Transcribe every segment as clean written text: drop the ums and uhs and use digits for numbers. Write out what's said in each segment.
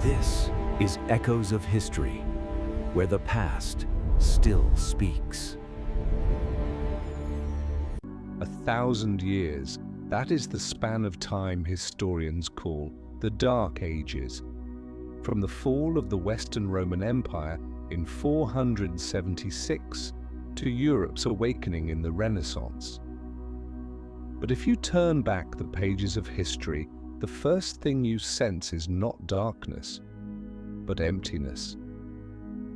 This is Echoes of History, where the past still speaks. 1,000 years, that is the span of time historians call the Dark Ages, from the fall of the Western Roman Empire in 476 to Europe's awakening in the Renaissance. But if you turn back the pages of history, the first thing you sense is not darkness, but emptiness.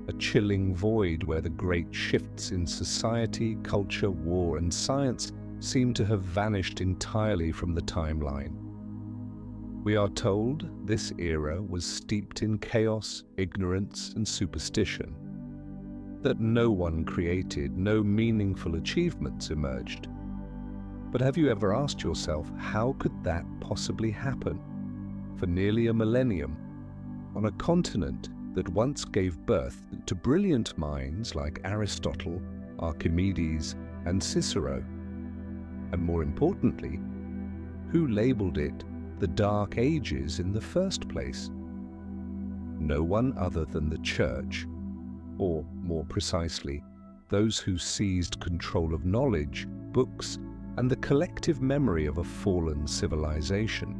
A chilling void where the great shifts in society, culture, war, and science seem to have vanished entirely from the timeline. We are told this era was steeped in chaos, ignorance, and superstition. That no one created, no meaningful achievements emerged. But have you ever asked yourself, how could that possibly happen? For nearly a millennium, on a continent that once gave birth to brilliant minds like Aristotle, Archimedes, and Cicero. And more importantly, who labeled it the Dark Ages in the first place? No one other than the Church, or more precisely, those who seized control of knowledge, books, and the collective memory of a fallen civilization.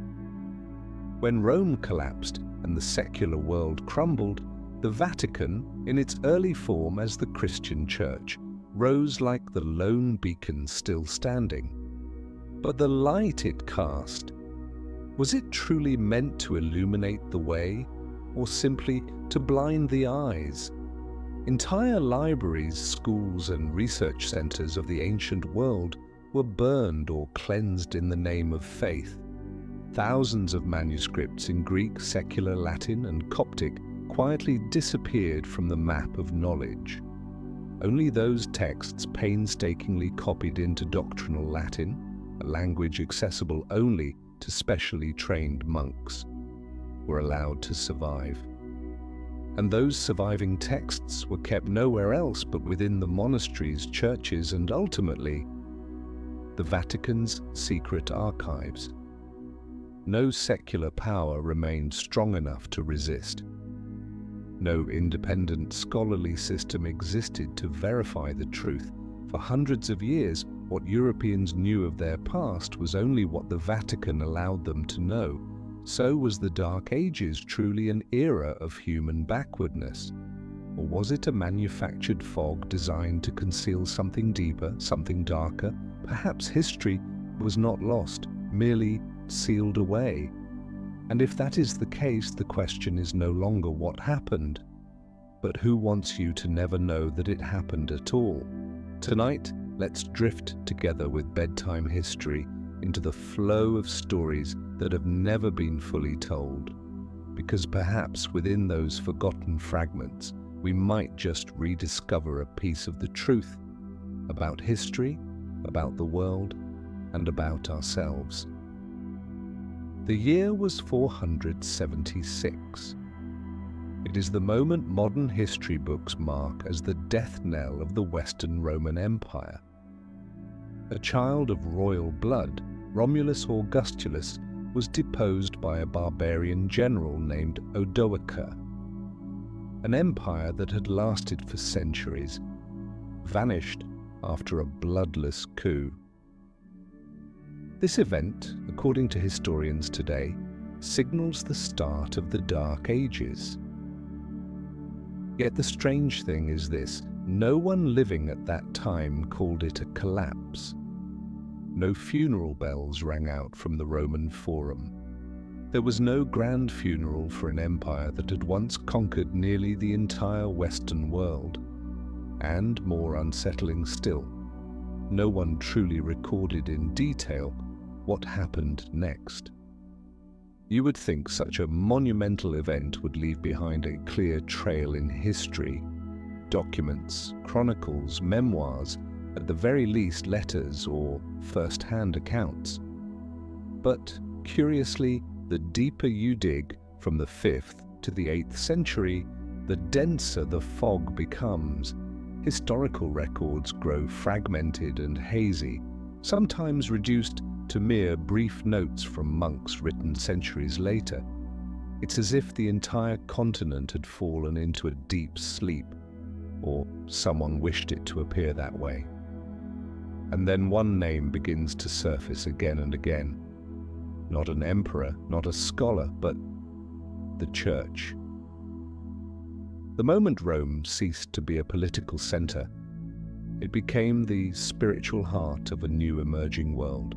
When Rome collapsed and the secular world crumbled, the Vatican, in its early form as the Christian Church, rose like the lone beacon still standing. But the light it cast, was it truly meant to illuminate the way, or simply to blind the eyes? Entire libraries, schools, and research centers of the ancient world were burned or cleansed in the name of faith. Thousands of manuscripts in Greek, secular Latin, and Coptic quietly disappeared from the map of knowledge. Only those texts painstakingly copied into doctrinal Latin, a language accessible only to specially trained monks, were allowed to survive. And those surviving texts were kept nowhere else but within the monasteries, churches, and ultimately, the Vatican's secret archives. No secular power remained strong enough to resist. No independent scholarly system existed to verify the truth. For hundreds of years, what Europeans knew of their past was only what the Vatican allowed them to know. So was the Dark Ages truly an era of human backwardness? Or was it a manufactured fog designed to conceal something deeper, something darker? Perhaps history was not lost, merely sealed away. And if that is the case, the question is no longer what happened, but who wants you to never know that it happened at all? Tonight, let's drift together with bedtime history into the flow of stories that have never been fully told, because perhaps within those forgotten fragments, we might just rediscover a piece of the truth about history, about the world, and about ourselves. The year was 476. It is the moment modern history books mark as the death knell of the Western Roman Empire. A child of royal blood, Romulus Augustulus was deposed by a barbarian general named Odoacer. An empire that had lasted for centuries, vanished after a bloodless coup. This event, according to historians today, signals the start of the Dark Ages. Yet the strange thing is this: no one living at that time called it a collapse. No funeral bells rang out from the Roman Forum. There was no grand funeral for an empire that had once conquered nearly the entire Western world. And, more unsettling still, no one truly recorded in detail what happened next. You would think such a monumental event would leave behind a clear trail in history, documents, chronicles, memoirs, at the very least letters or first-hand accounts. But, curiously, the deeper you dig from the 5th to the 8th century, the denser the fog becomes. Historical records grow fragmented and hazy, sometimes reduced to mere brief notes from monks written centuries later. It's as if the entire continent had fallen into a deep sleep, or someone wished it to appear that way. And then one name begins to surface again and again. Not an emperor, not a scholar, but the Church. The moment Rome ceased to be a political center, it became the spiritual heart of a new emerging world.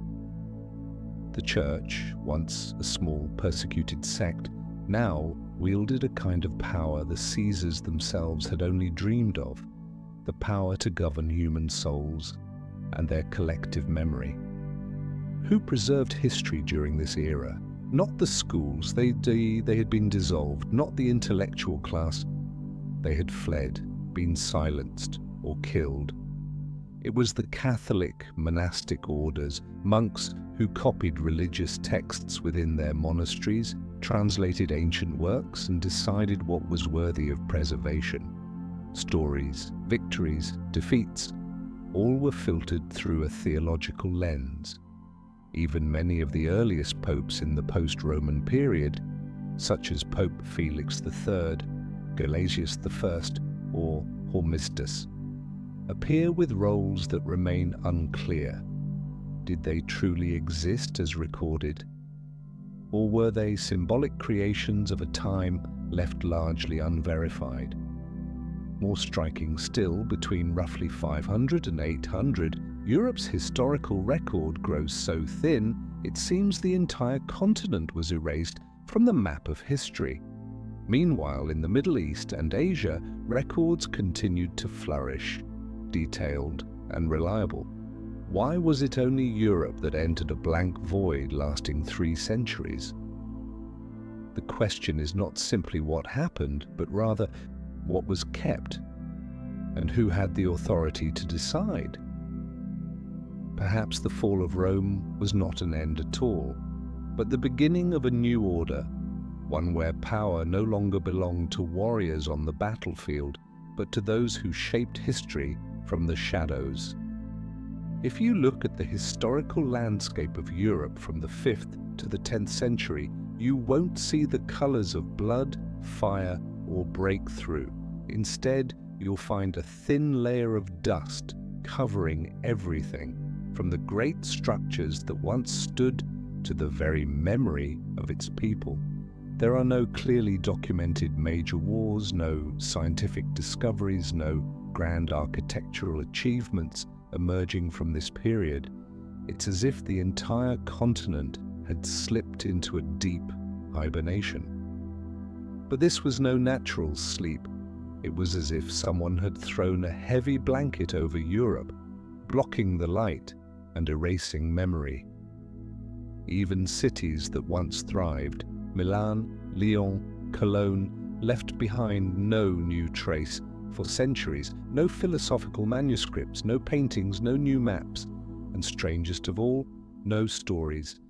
The Church, once a small persecuted sect, now wielded a kind of power the Caesars themselves had only dreamed of, the power to govern human souls and their collective memory. Who preserved history during this era? Not the schools, they had been dissolved, not the intellectual class. They had fled, been silenced, or killed. It was the Catholic monastic orders, monks who copied religious texts within their monasteries, translated ancient works, and decided what was worthy of preservation. Stories, victories, defeats, all were filtered through a theological lens. Even many of the earliest popes in the post-Roman period, such as Pope Felix III, Gelasius I, or Hormisdas, appear with roles that remain unclear. Did they truly exist as recorded? Or were they symbolic creations of a time left largely unverified? More striking still, between roughly 500 and 800, Europe's historical record grows so thin, it seems the entire continent was erased from the map of history. Meanwhile, in the Middle East and Asia, records continued to flourish, detailed and reliable. Why was it only Europe that entered a blank void lasting 3 centuries? The question is not simply what happened, but rather what was kept, and who had the authority to decide. Perhaps the fall of Rome was not an end at all, but the beginning of a new order, one where power no longer belonged to warriors on the battlefield, but to those who shaped history from the shadows. If you look at the historical landscape of Europe from the 5th to the 10th century, you won't see the colors of blood, fire, or breakthrough. Instead, you'll find a thin layer of dust covering everything, from the great structures that once stood to the very memory of its people. There are no clearly documented major wars, no scientific discoveries, no grand architectural achievements emerging from this period. It's as if the entire continent had slipped into a deep hibernation. But this was no natural sleep. It was as if someone had thrown a heavy blanket over Europe, blocking the light and erasing memory. Even cities that once thrived, Milan, Lyon, Cologne, left behind no new trace for centuries, no philosophical manuscripts, no paintings, no new maps, and strangest of all, no stories.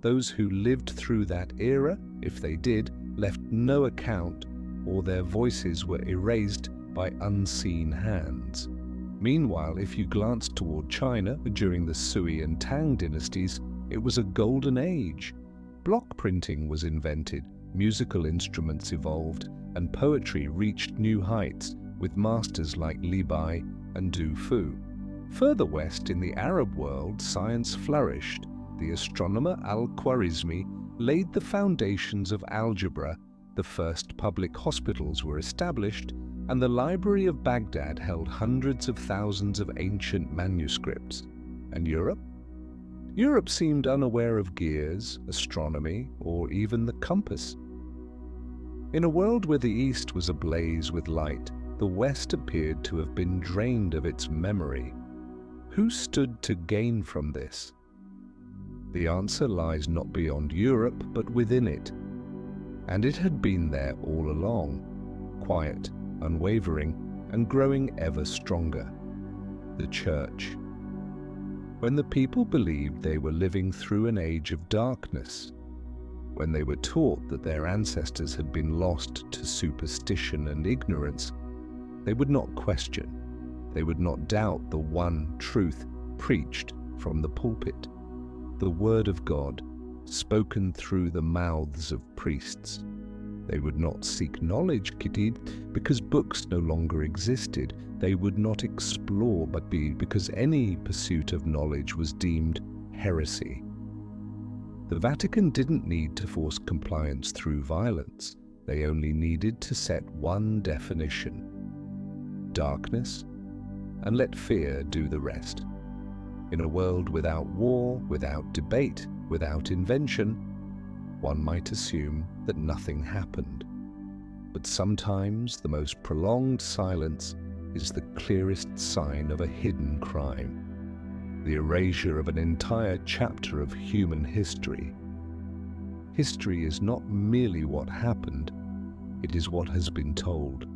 Those who lived through that era, if they did, left no account, or their voices were erased by unseen hands. Meanwhile, if you glanced toward China during the Sui and Tang dynasties, it was a golden age. Block printing was invented, musical instruments evolved, and poetry reached new heights with masters like Li Bai and Du Fu. Further west in the Arab world, science flourished. The astronomer Al-Khwarizmi laid the foundations of algebra, the first public hospitals were established, and the Library of Baghdad held hundreds of thousands of ancient manuscripts. And Europe? Europe seemed unaware of gears, astronomy, or even the compass. In a world where the East was ablaze with light, the West appeared to have been drained of its memory. Who stood to gain from this? The answer lies not beyond Europe, but within it. And it had been there all along, quiet, unwavering, and growing ever stronger. The Church. When the people believed they were living through an age of darkness, when they were taught that their ancestors had been lost to superstition and ignorance, they would not question, they would not doubt the one truth preached from the pulpit, the Word of God, spoken through the mouths of priests. They would not seek knowledge, Kitty, because books no longer existed. They would not explore, but because any pursuit of knowledge was deemed heresy. The Vatican didn't need to force compliance through violence. They only needed to set one definition: darkness, and let fear do the rest. In a world without war, without debate, without invention, one might assume that nothing happened. But sometimes the most prolonged silence is the clearest sign of a hidden crime, the erasure of an entire chapter of human history. History is not merely what happened, it is what has been told.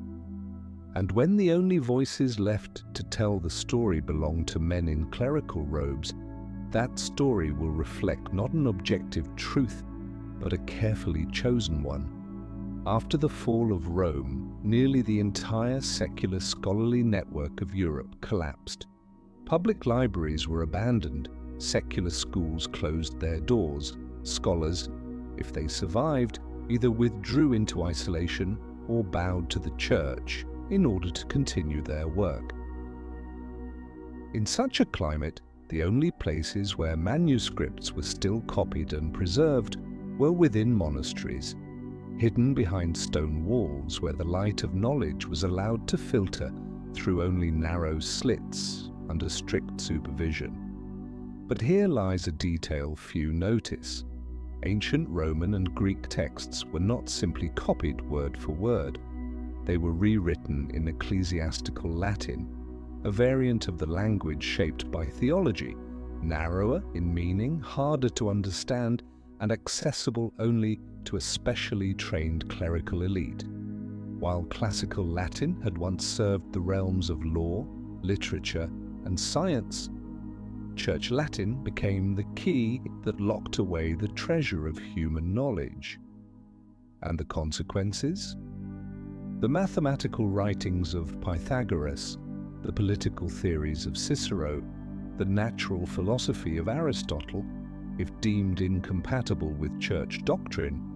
And when the only voices left to tell the story belong to men in clerical robes, that story will reflect not an objective truth, but a carefully chosen one. After the fall of Rome, nearly the entire secular scholarly network of Europe collapsed. Public libraries were abandoned, secular schools closed their doors. Scholars, if they survived, either withdrew into isolation or bowed to the church in order to continue their work. In such a climate, the only places where manuscripts were still copied and preserved were within monasteries, hidden behind stone walls where the light of knowledge was allowed to filter through only narrow slits under strict supervision. But here lies a detail few notice. Ancient Roman and Greek texts were not simply copied word for word. They were rewritten in ecclesiastical Latin, a variant of the language shaped by theology, narrower in meaning, harder to understand, and accessible only to a specially trained clerical elite. While classical Latin had once served the realms of law, literature, and science, Church Latin became the key that locked away the treasure of human knowledge. And the consequences? The mathematical writings of Pythagoras, the political theories of Cicero, the natural philosophy of Aristotle, if deemed incompatible with church doctrine,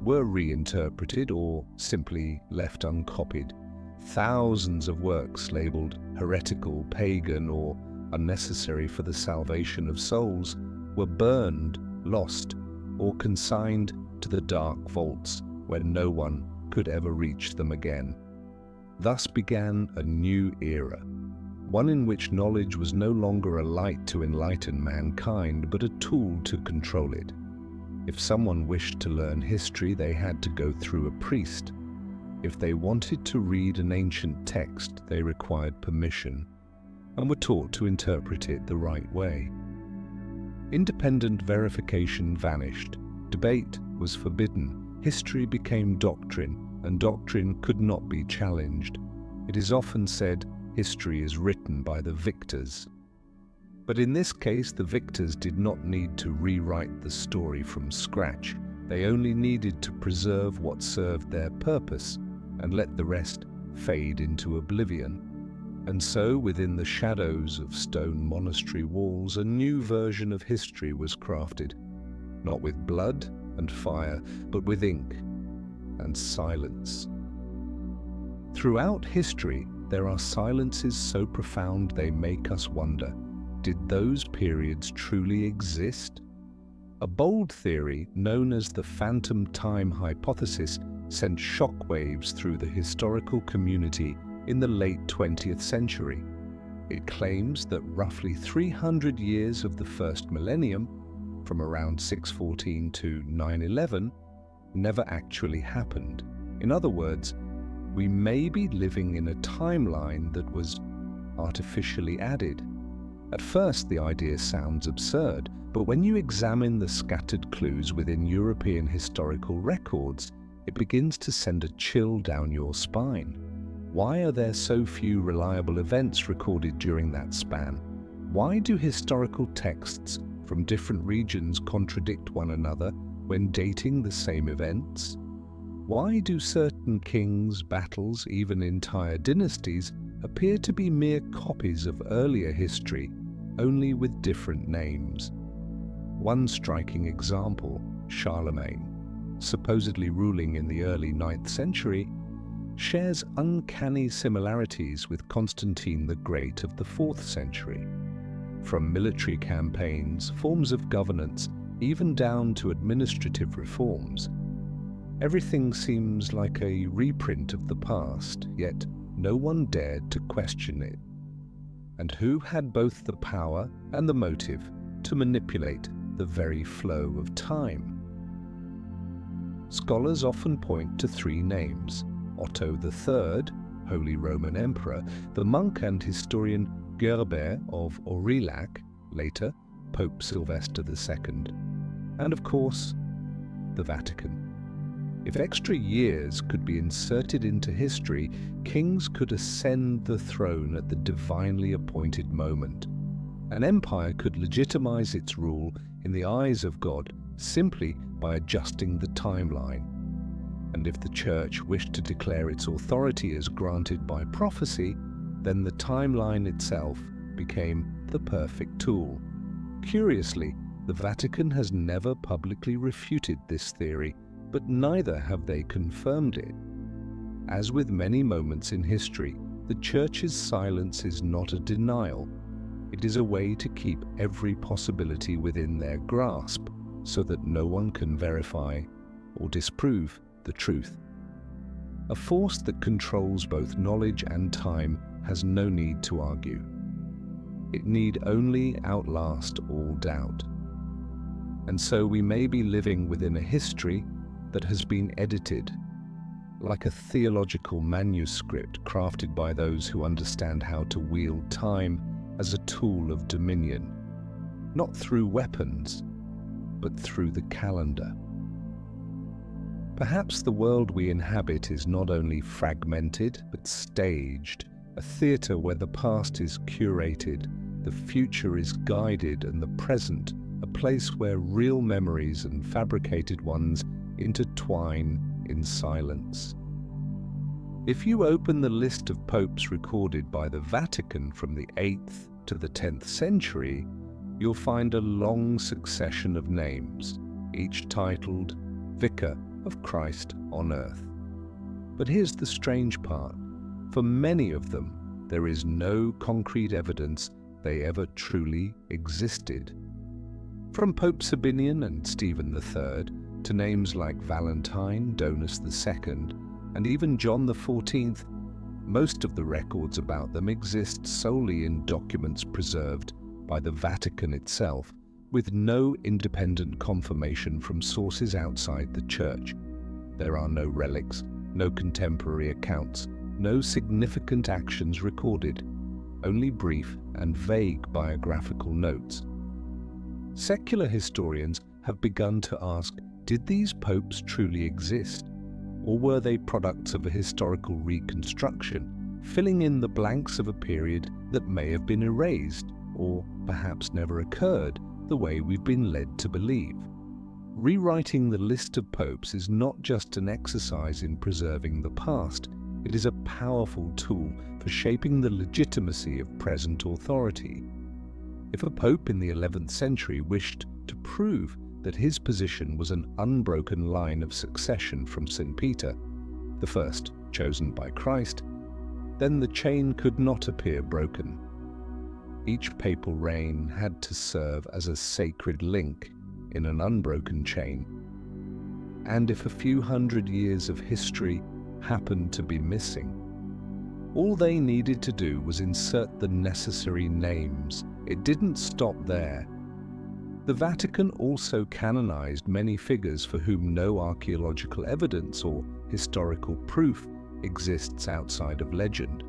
were reinterpreted or simply left uncopied. Thousands of works labeled heretical, pagan, or unnecessary for the salvation of souls were burned, lost, or consigned to the dark vaults where no one could ever reach them again. Thus began a new era, one in which knowledge was no longer a light to enlighten mankind, but a tool to control it. If someone wished to learn history, they had to go through a priest. If they wanted to read an ancient text, they required permission and were taught to interpret it the right way. Independent verification vanished. Debate was forbidden. History became doctrine, and doctrine could not be challenged. It is often said, history is written by the victors. But in this case, the victors did not need to rewrite the story from scratch. They only needed to preserve what served their purpose and let the rest fade into oblivion. And so, within the shadows of stone monastery walls, a new version of history was crafted, not with blood and fire, but with ink and silence. Throughout history, there are silences so profound they make us wonder, did those periods truly exist? A bold theory known as the phantom time hypothesis sent shockwaves through the historical community in the late 20th century. It claims that roughly 300 years of the first millennium, from around 614 to 911, never actually happened. In other words, we may be living in a timeline that was artificially added. At first, the idea sounds absurd, but when you examine the scattered clues within European historical records, it begins to send a chill down your spine. Why are there so few reliable events recorded during that span? Why do historical texts from different regions contradict one another when dating the same events? Why do certain kings, battles, even entire dynasties appear to be mere copies of earlier history, only with different names? One striking example, Charlemagne. supposedly ruling in the early 9th century, shares uncanny similarities with Constantine the Great of the 4th century. From military campaigns, forms of governance, even down to administrative reforms, everything seems like a reprint of the past, yet no one dared to question it. And who had both the power and the motive to manipulate the very flow of time? Scholars often point to three names: Otto III, Holy Roman Emperor, the monk and historian Gerbert of Aurillac, later Pope Sylvester II, and of course, the Vatican. If extra years could be inserted into history, kings could ascend the throne at the divinely appointed moment. An empire could legitimize its rule in the eyes of God simply by adjusting the timeline. And if the Church wished to declare its authority as granted by prophecy, then the timeline itself became the perfect tool. Curiously, the Vatican has never publicly refuted this theory, but neither have they confirmed it. As with many moments in history, the Church's silence is not a denial. It is a way to keep every possibility within their grasp, so that no one can verify or disprove the truth. A force that controls both knowledge and time has no need to argue. It need only outlast all doubt. And so we may be living within a history that has been edited, like a theological manuscript crafted by those who understand how to wield time as a tool of dominion, not through weapons, but through the calendar. Perhaps the world we inhabit is not only fragmented, but staged, a theatre where the past is curated, the future is guided, and the present a place where real memories and fabricated ones intertwine in silence. If you open the list of popes recorded by the Vatican from the 8th to the 10th century, you'll find a long succession of names, each titled Vicar of Christ on Earth. But here's the strange part. For many of them, there is no concrete evidence they ever truly existed. From Pope Sabinian and Stephen III to names like Valentine, Donus II, and even John XIV, most of the records about them exist solely in documents preserved by the Vatican itself, with no independent confirmation from sources outside the Church. There are no relics, no contemporary accounts, no significant actions recorded, only brief and vague biographical notes. Secular historians have begun to ask, did these popes truly exist? Or were they products of a historical reconstruction, filling in the blanks of a period that may have been erased, or perhaps never occurred, the way we've been led to believe? Rewriting the list of popes is not just an exercise in preserving the past, it is a powerful tool for shaping the legitimacy of present authority. If a pope in the 11th century wished to prove that his position was an unbroken line of succession from St. Peter, the first chosen by Christ, then the chain could not appear broken. Each papal reign had to serve as a sacred link in an unbroken chain. And if a few hundred years of history happened to be missing, all they needed to do was insert the necessary names. It didn't stop there. The Vatican also canonized many figures for whom no archaeological evidence or historical proof exists outside of legend.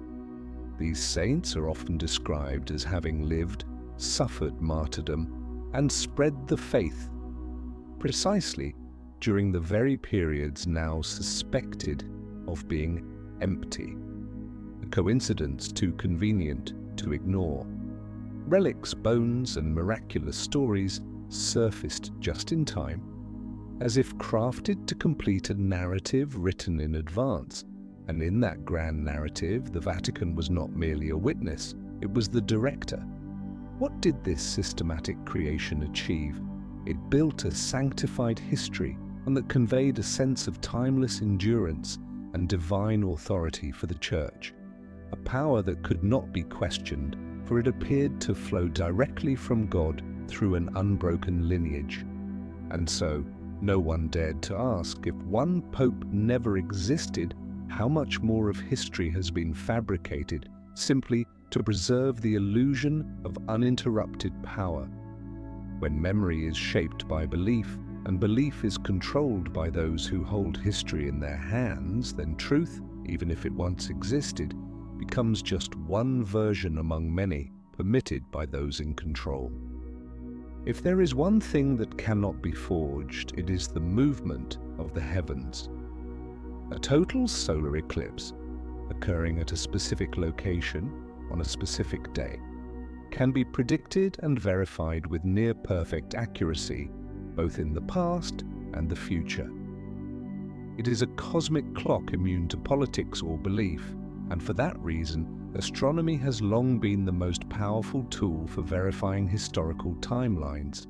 These saints are often described as having lived, suffered martyrdom, and spread the faith, precisely during the very periods now suspected of being empty, a coincidence too convenient to ignore. Relics, bones, and miraculous stories surfaced just in time, as if crafted to complete a narrative written in advance. And in that grand narrative, the Vatican was not merely a witness, it was the director. What did this systematic creation achieve? It built a sanctified history and that conveyed a sense of timeless endurance and divine authority for the Church, a power that could not be questioned, for it appeared to flow directly from God through an unbroken lineage. And so, no one dared to ask, if one pope never existed, how much more of history has been fabricated simply to preserve the illusion of uninterrupted power? When memory is shaped by belief, and belief is controlled by those who hold history in their hands, then truth, even if it once existed, becomes just one version among many, permitted by those in control. If there is one thing that cannot be forged, it is the movement of the heavens. A total solar eclipse, occurring at a specific location on a specific day, can be predicted and verified with near-perfect accuracy, both in the past and the future. It is a cosmic clock immune to politics or belief, and for that reason, astronomy has long been the most powerful tool for verifying historical timelines.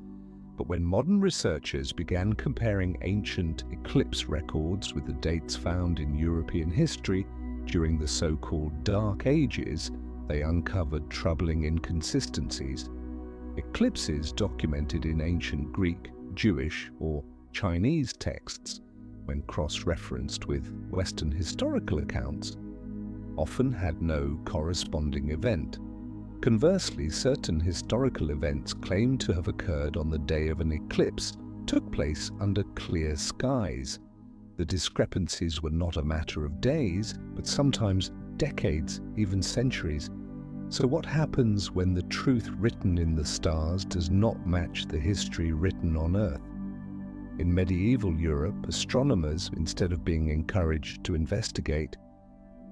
But when modern researchers began comparing ancient eclipse records with the dates found in European history during the so-called Dark Ages, they uncovered troubling inconsistencies. Eclipses documented in ancient Greek, Jewish, or Chinese texts, when cross-referenced with Western historical accounts, often had no corresponding event. Conversely, certain historical events claimed to have occurred on the day of an eclipse took place under clear skies. The discrepancies were not a matter of days, but sometimes decades, even centuries. So what happens when the truth written in the stars does not match the history written on Earth? In medieval Europe, astronomers, instead of being encouraged to investigate,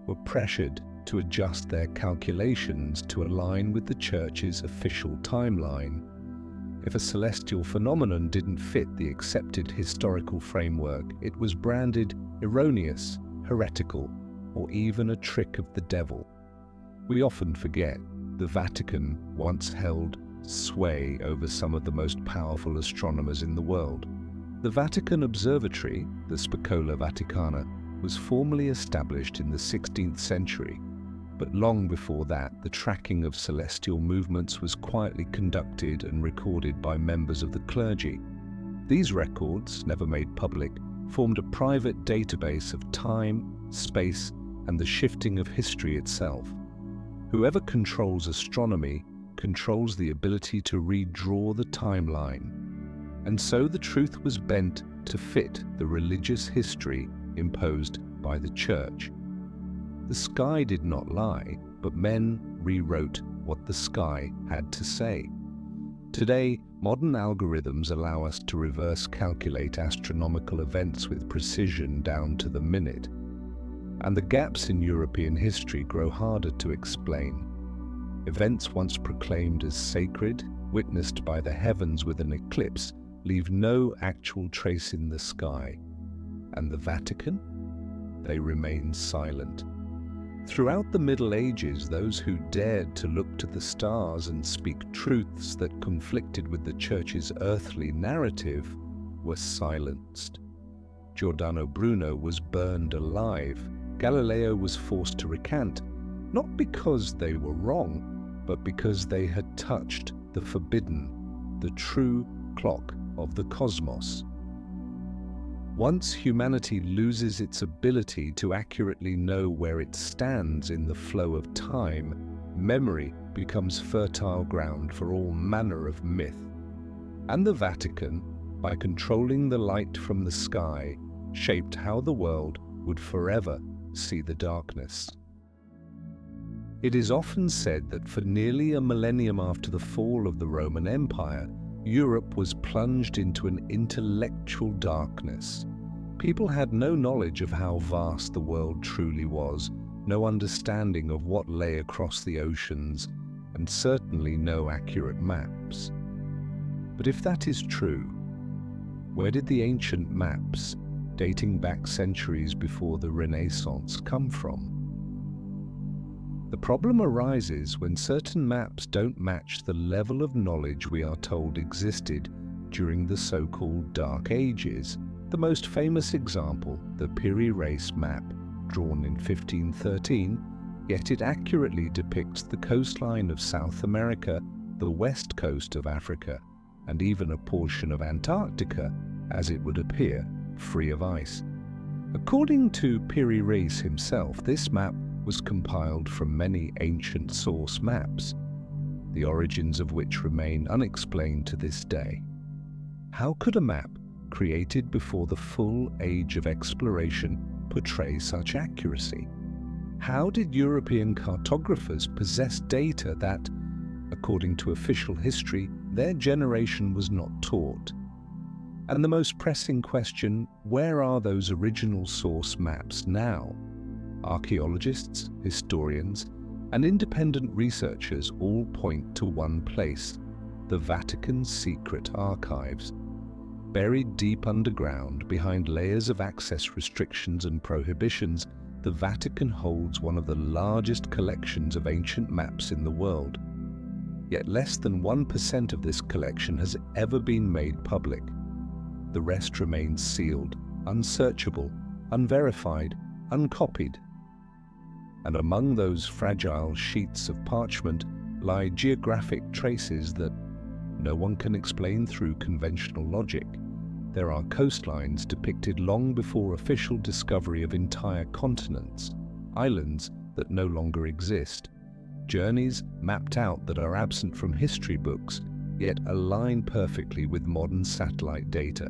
were pressured to adjust their calculations to align with the Church's official timeline. If a celestial phenomenon didn't fit the accepted historical framework, it was branded erroneous, heretical, or even a trick of the devil. We often forget the Vatican once held sway over some of the most powerful astronomers in the world. The Vatican Observatory, the Spicola Vaticana, was formally established in the 16th century, but long before that, the tracking of celestial movements was quietly conducted and recorded by members of the clergy. These records, never made public, formed a private database of time, space, and the shifting of history itself. Whoever controls astronomy controls the ability to redraw the timeline. And so the truth was bent to fit the religious history imposed by the Church. The sky did not lie, but men rewrote what the sky had to say. Today, modern algorithms allow us to reverse calculate astronomical events with precision down to the minute. And the gaps in European history grow harder to explain. Events once proclaimed as sacred, witnessed by the heavens with an eclipse, leave no actual trace in the sky. And the Vatican? They remain silent. Throughout the Middle Ages, those who dared to look to the stars and speak truths that conflicted with the Church's earthly narrative were silenced. Giordano Bruno was burned alive. Galileo was forced to recant, not because they were wrong, but because they had touched the forbidden, the true clock of the cosmos. Once humanity loses its ability to accurately know where it stands in the flow of time, memory becomes fertile ground for all manner of myth. And the Vatican, by controlling the light from the sky, shaped how the world would forever see the darkness. It is often said that for nearly a millennium after the fall of the Roman Empire, Europe was plunged into an intellectual darkness. People had no knowledge of how vast the world truly was, no understanding of what lay across the oceans, and certainly no accurate maps. But if that is true, where did the ancient maps, dating back centuries before the Renaissance, come from? The problem arises when certain maps don't match the level of knowledge we are told existed during the so-called Dark Ages, The most famous example, the Piri Reis map, drawn in 1513, yet it accurately depicts the coastline of South America, the west coast of Africa, and even a portion of Antarctica, as it would appear, free of ice. According to Piri Reis himself, this map was compiled from many ancient source maps, the origins of which remain unexplained to this day. How could a map created before the full age of exploration portray such accuracy? How did European cartographers possess data that, according to official history, their generation was not taught? And the most pressing question, where are those original source maps now? Archaeologists, historians, and independent researchers all point to one place, the Vatican's secret archives. Buried deep underground behind layers of access restrictions and prohibitions, the Vatican holds one of the largest collections of ancient maps in the world. Yet less than 1% of this collection has ever been made public. The rest remains sealed, unsearchable, unverified, uncopied. And among those fragile sheets of parchment lie geographic traces that no one can explain through conventional logic. There are coastlines depicted long before official discovery of entire continents, islands that no longer exist, journeys mapped out that are absent from history books, yet align perfectly with modern satellite data.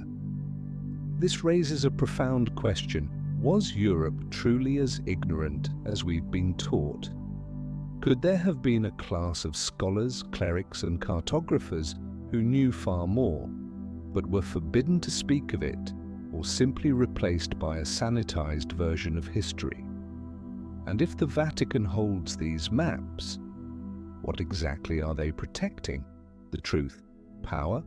This raises a profound question. Was Europe truly as ignorant as we've been taught? Could there have been a class of scholars, clerics, and cartographers who knew far more, but were forbidden to speak of it, or simply replaced by a sanitized version of history? And if the Vatican holds these maps, what exactly are they protecting? The truth, power,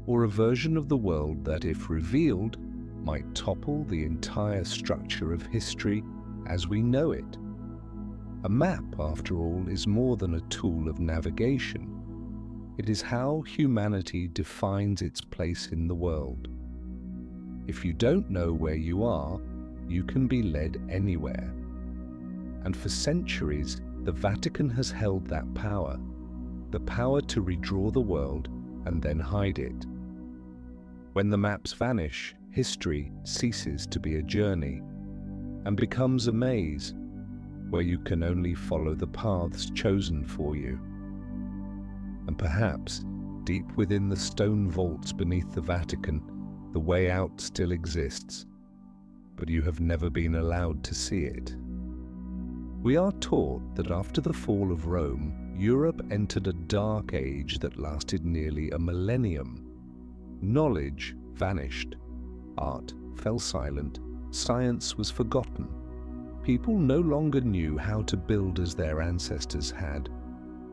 or a version of the world that, if revealed, might topple the entire structure of history as we know it? A map, after all, is more than a tool of navigation. It is how humanity defines its place in the world. If you don't know where you are, you can be led anywhere. And for centuries, the Vatican has held that power, the power to redraw the world and then hide it. When the maps vanish, history ceases to be a journey and becomes a maze where you can only follow the paths chosen for you. And perhaps, deep within the stone vaults beneath the Vatican, the way out still exists, but you have never been allowed to see it. We are taught that after the fall of Rome, Europe entered a dark age that lasted nearly a millennium. Knowledge vanished. Art fell silent. Science was forgotten. People no longer knew how to build as their ancestors had.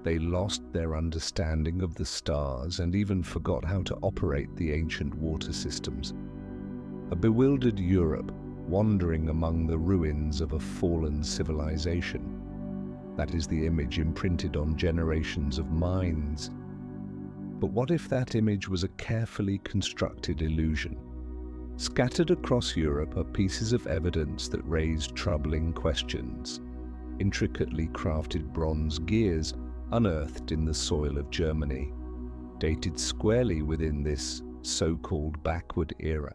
They lost their understanding of the stars and even forgot how to operate the ancient water systems. A bewildered Europe wandering among the ruins of a fallen civilization. That is the image imprinted on generations of minds. But what if that image was a carefully constructed illusion? Scattered across Europe are pieces of evidence that raise troubling questions. Intricately crafted bronze gears unearthed in the soil of Germany, dated squarely within this so-called backward era.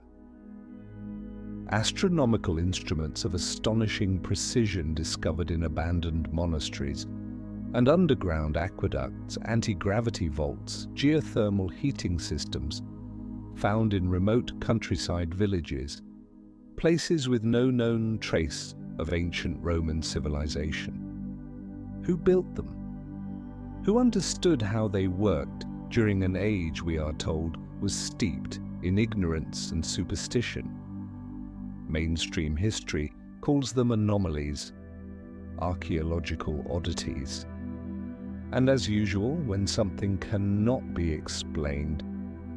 Astronomical instruments of astonishing precision discovered in abandoned monasteries, and underground aqueducts, anti-gravity vaults, geothermal heating systems found in remote countryside villages, places with no known trace of ancient Roman civilization. Who built them? Who understood how they worked during an age we are told was steeped in ignorance and superstition? Mainstream history calls them anomalies, archaeological oddities. And as usual, when something cannot be explained,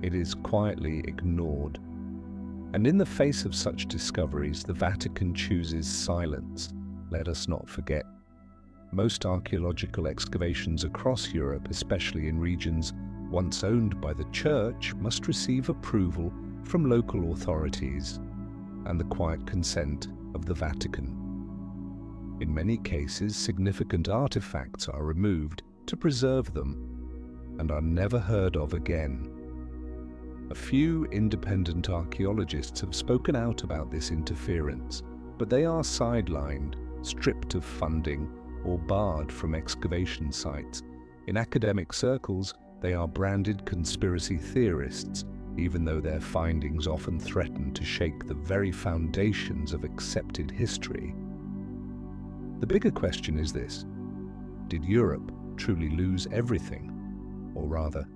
it is quietly ignored. And in the face of such discoveries, the Vatican chooses silence. Let us not forget. Most archaeological excavations across Europe, especially in regions once owned by the Church, must receive approval from local authorities, and the quiet consent of the Vatican. In many cases, significant artifacts are removed to preserve them and are never heard of again. A few independent archaeologists have spoken out about this interference, but they are sidelined, stripped of funding, or barred from excavation sites. In academic circles, they are branded conspiracy theorists, even though their findings often threaten to shake the very foundations of accepted history. The bigger question is this: did Europe truly lose everything? Or rather,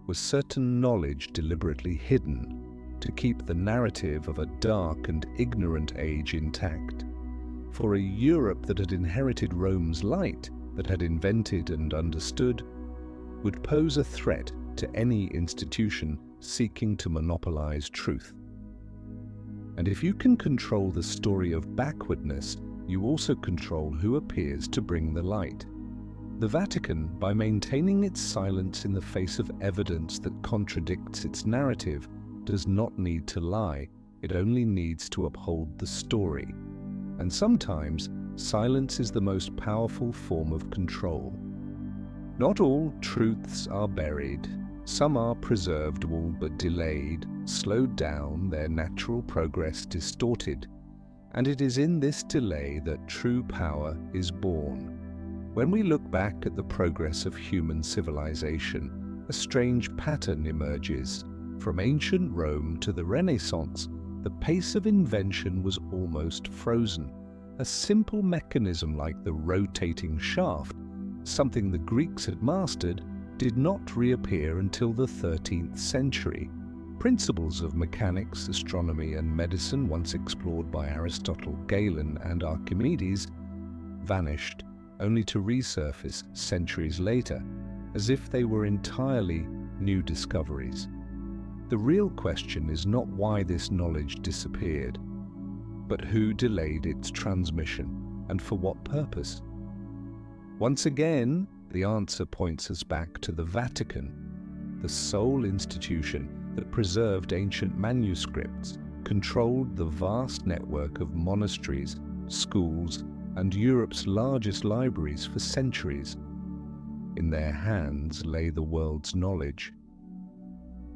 was certain knowledge deliberately hidden to keep the narrative of a dark and ignorant age intact? For a Europe that had inherited Rome's light, that had invented and understood, would pose a threat to any institution seeking to monopolize truth. And if you can control the story of backwardness, you also control who appears to bring the light. The Vatican, by maintaining its silence in the face of evidence that contradicts its narrative, does not need to lie. It only needs to uphold the story. And sometimes, silence is the most powerful form of control. Not all truths are buried. Some are preserved all but delayed, slowed down, their natural progress distorted. And it is in this delay that true power is born. When we look back at the progress of human civilization, a strange pattern emerges. From ancient Rome to the Renaissance, the pace of invention was almost frozen. A simple mechanism like the rotating shaft, something the Greeks had mastered, did not reappear until the 13th century. Principles of mechanics, astronomy, and medicine, once explored by Aristotle, Galen, and Archimedes, vanished, only to resurface centuries later, as if they were entirely new discoveries. The real question is not why this knowledge disappeared, but who delayed its transmission, and for what purpose. Once again, the answer points us back to the Vatican, the sole institution that preserved ancient manuscripts, controlled the vast network of monasteries, schools, and Europe's largest libraries for centuries. In their hands lay the world's knowledge.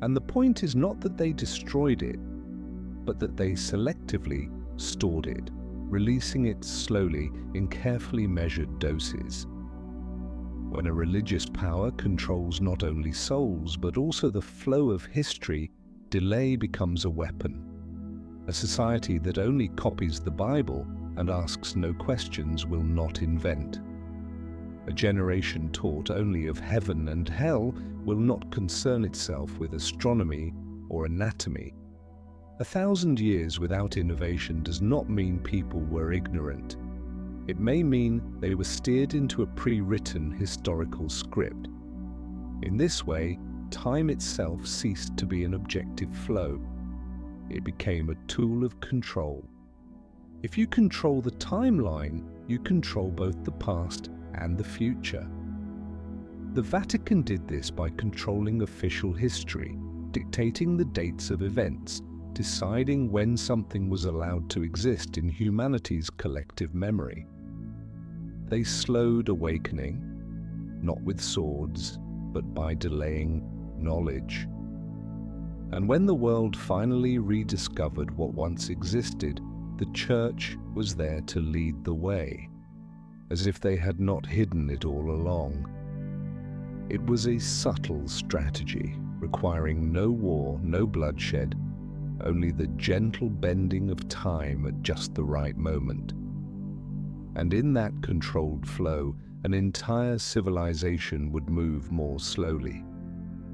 And the point is not that they destroyed it, but that they selectively stored it, releasing it slowly in carefully measured doses. When a religious power controls not only souls, but also the flow of history, delay becomes a weapon. A society that only copies the Bible and asks no questions will not invent. A generation taught only of heaven and hell will not concern itself with astronomy or anatomy. 1,000 years without innovation does not mean people were ignorant. It may mean they were steered into a pre-written historical script. In this way, time itself ceased to be an objective flow. It became a tool of control. If you control the timeline, you control both the past and the future. The Vatican did this by controlling official history, dictating the dates of events, deciding when something was allowed to exist in humanity's collective memory. They slowed awakening, not with swords, but by delaying knowledge. And when the world finally rediscovered what once existed, the Church was there to lead the way, as if they had not hidden it all along. It was a subtle strategy, requiring no war, no bloodshed, only the gentle bending of time at just the right moment. And in that controlled flow, an entire civilization would move more slowly,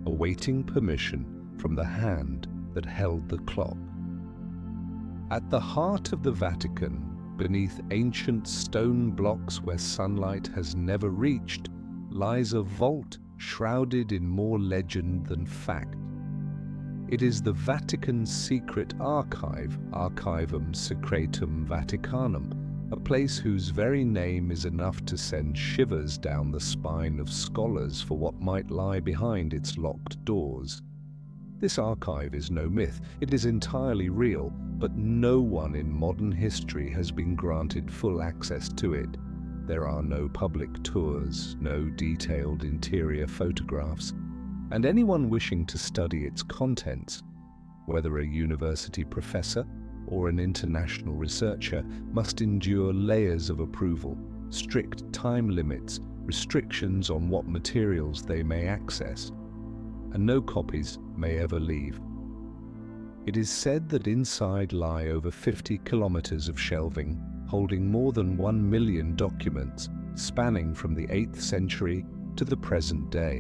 awaiting permission from the hand that held the clock. At the heart of the Vatican, beneath ancient stone blocks where sunlight has never reached, lies a vault shrouded in more legend than fact. It is the Vatican's secret archive, Archivum Secretum Vaticanum, a place whose very name is enough to send shivers down the spine of scholars for what might lie behind its locked doors. This archive is no myth, it is entirely real, but no one in modern history has been granted full access to it. There are no public tours, no detailed interior photographs, and anyone wishing to study its contents, whether a university professor or an international researcher, must endure layers of approval, strict time limits, restrictions on what materials they may access, and no copies may ever leave. It is said that inside lie over 50 kilometers of shelving, holding more than 1 million documents, spanning from the 8th century to the present day.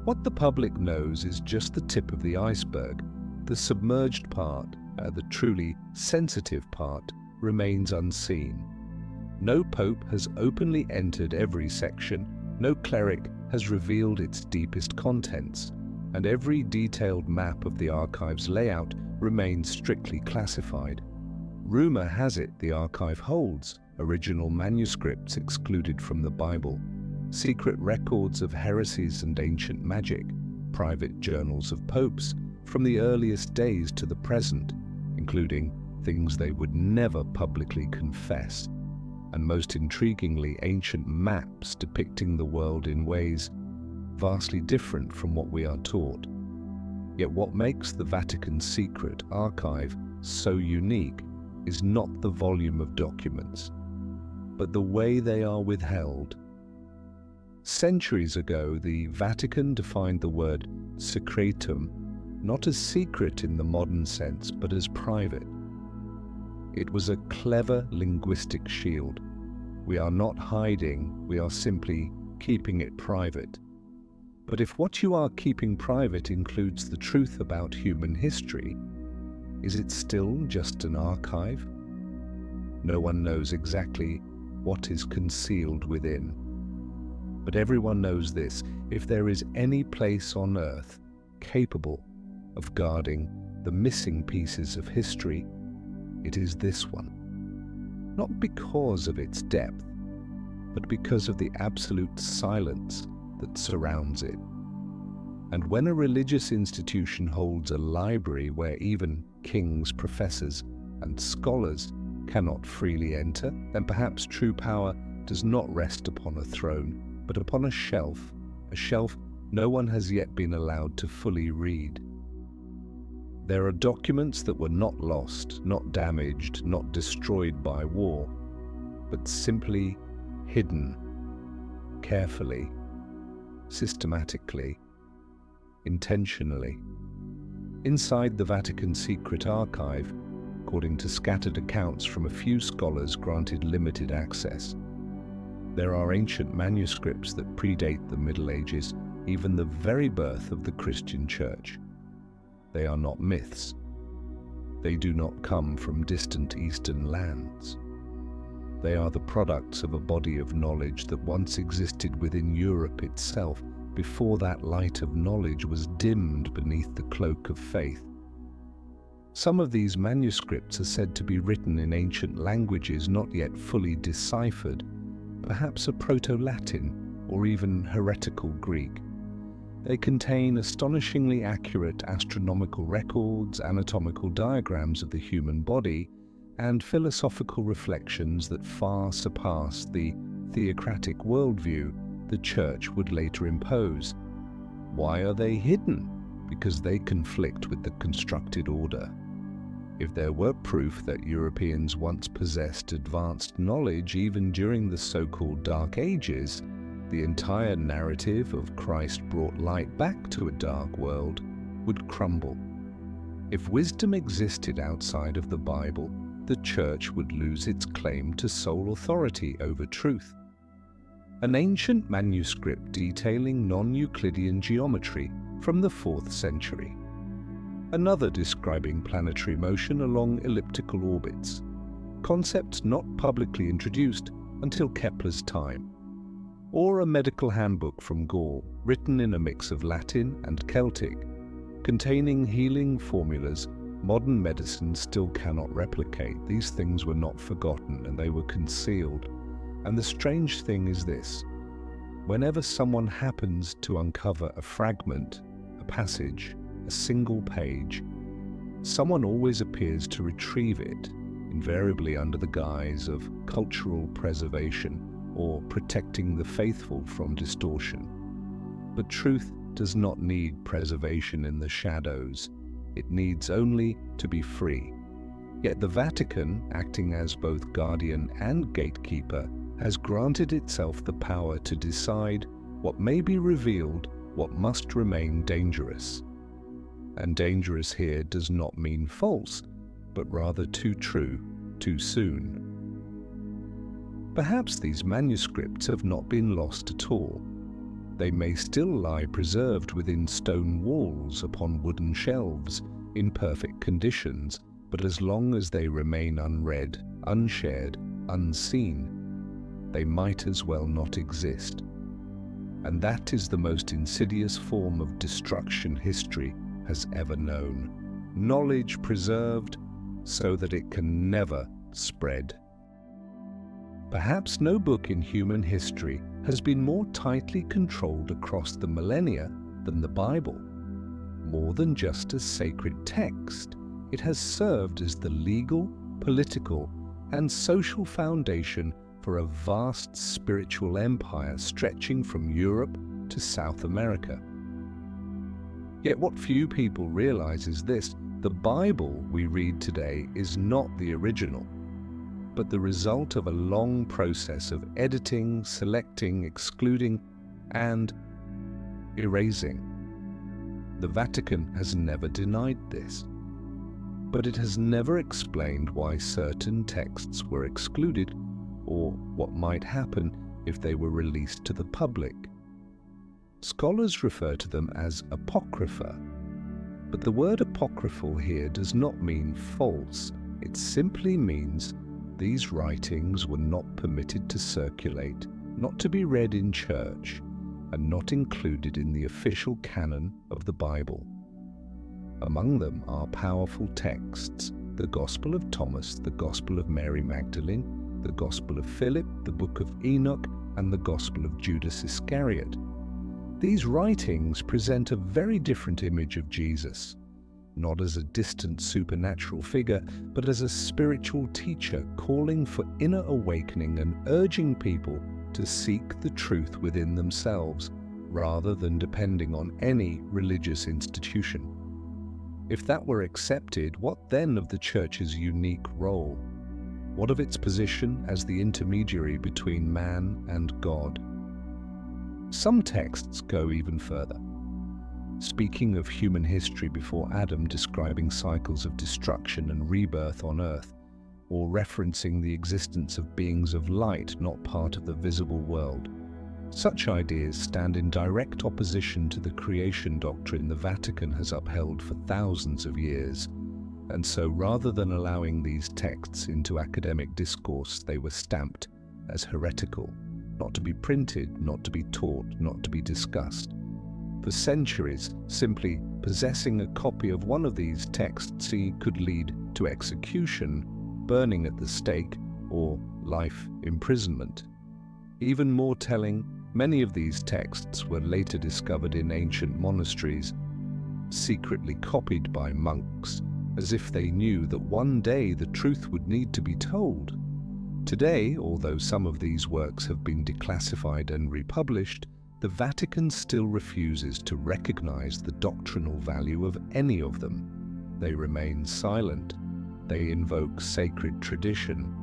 What the public knows is just the tip of the iceberg. The submerged part, the truly sensitive part, remains unseen. No pope has openly entered every section, no cleric has revealed its deepest contents, and every detailed map of the archive's layout remains strictly classified. Rumor has it the archive holds original manuscripts excluded from the Bible, secret records of heresies and ancient magic, private journals of popes from the earliest days to the present, including things they would never publicly confess, and most intriguingly, ancient maps depicting the world in ways vastly different from what we are taught. Yet what makes the Vatican's secret archive so unique is not the volume of documents, but the way they are withheld. Centuries ago, the Vatican defined the word secretum not as secret in the modern sense, but as private. It was a clever linguistic shield. We are not hiding, we are simply keeping it private. But if what you are keeping private includes the truth about human history, is it still just an archive? No one knows exactly what is concealed within. But everyone knows this: if there is any place on earth capable of guarding the missing pieces of history, it is this one. Not because of its depth, but because of the absolute silence that surrounds it. And when a religious institution holds a library where even kings, professors, and scholars cannot freely enter, then perhaps true power does not rest upon a throne, but upon a shelf no one has yet been allowed to fully read. There are documents that were not lost, not damaged, not destroyed by war, but simply hidden, carefully, systematically, intentionally. Inside the Vatican secret archive, according to scattered accounts from a few scholars granted limited access, there are ancient manuscripts that predate the Middle Ages, even the very birth of the Christian Church. They are not myths. They do not come from distant eastern lands. They are the products of a body of knowledge that once existed within Europe itself, before that light of knowledge was dimmed beneath the cloak of faith. Some of these manuscripts are said to be written in ancient languages not yet fully deciphered, perhaps a Proto-Latin or even heretical Greek. They contain astonishingly accurate astronomical records, anatomical diagrams of the human body, and philosophical reflections that far surpass the theocratic worldview the Church would later impose. Why are they hidden? Because they conflict with the constructed order. If there were proof that Europeans once possessed advanced knowledge even during the so-called Dark Ages, the entire narrative of Christ brought light back to a dark world would crumble. If wisdom existed outside of the Bible, the Church would lose its claim to sole authority over truth. An ancient manuscript detailing non-Euclidean geometry from the 4th century. Another describing planetary motion along elliptical orbits, concepts not publicly introduced until Kepler's time. Or a medical handbook from Gaul, written in a mix of Latin and Celtic, containing healing formulas modern medicine still cannot replicate. These things were not forgotten and they were concealed. And the strange thing is this: whenever someone happens to uncover a fragment, a passage, a single page, someone always appears to retrieve it, invariably under the guise of cultural preservation or protecting the faithful from distortion. But truth does not need preservation in the shadows. It needs only to be free. Yet the Vatican, acting as both guardian and gatekeeper, has granted itself the power to decide what may be revealed, what must remain dangerous. And dangerous here does not mean false, but rather too true, too soon. Perhaps these manuscripts have not been lost at all. They may still lie preserved within stone walls upon wooden shelves in perfect conditions, but as long as they remain unread, unshared, unseen, they might as well not exist. And that is the most insidious form of destruction history has ever known. Knowledge preserved so that it can never spread. Perhaps no book in human history has been more tightly controlled across the millennia than the Bible. More than just a sacred text, it has served as the legal, political, and social foundation for a vast spiritual empire stretching from Europe to South America. Yet what few people realize is this: the Bible we read today is not the original, but the result of a long process of editing, selecting, excluding, and erasing. The Vatican has never denied this, but it has never explained why certain texts were excluded or what might happen if they were released to the public. Scholars refer to them as apocrypha, but the word apocryphal here does not mean false. It simply means these writings were not permitted to circulate, not to be read in church, and not included in the official canon of the Bible. Among them are powerful texts: the Gospel of Thomas, the Gospel of Mary Magdalene, the Gospel of Philip, the Book of Enoch, and the Gospel of Judas Iscariot. These writings present a very different image of Jesus, not as a distant supernatural figure, but as a spiritual teacher calling for inner awakening and urging people to seek the truth within themselves, rather than depending on any religious institution. If that were accepted, what then of the Church's unique role? What of its position as the intermediary between man and God? Some texts go even further. Speaking of human history before Adam, describing cycles of destruction and rebirth on earth, or referencing the existence of beings of light not part of the visible world. Such ideas stand in direct opposition to the creation doctrine the Vatican has upheld for thousands of years, and so rather than allowing these texts into academic discourse, they were stamped as heretical, not to be printed, not to be taught, not to be discussed. For centuries, simply possessing a copy of one of these texts could lead to execution, burning at the stake, or life imprisonment. Even more telling, many of these texts were later discovered in ancient monasteries, secretly copied by monks, as if they knew that one day the truth would need to be told. Today, although some of these works have been declassified and republished, the Vatican still refuses to recognize the doctrinal value of any of them. They remain silent. They invoke sacred tradition.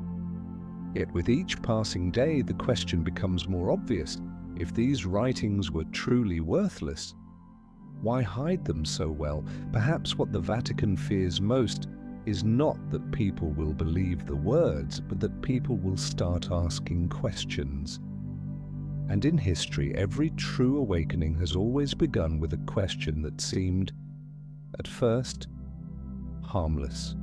Yet with each passing day, the question becomes more obvious. If these writings were truly worthless, why hide them so well? Perhaps what the Vatican fears most is not that people will believe the words, but that people will start asking questions. And in history, every true awakening has always begun with a question that seemed, at first, harmless.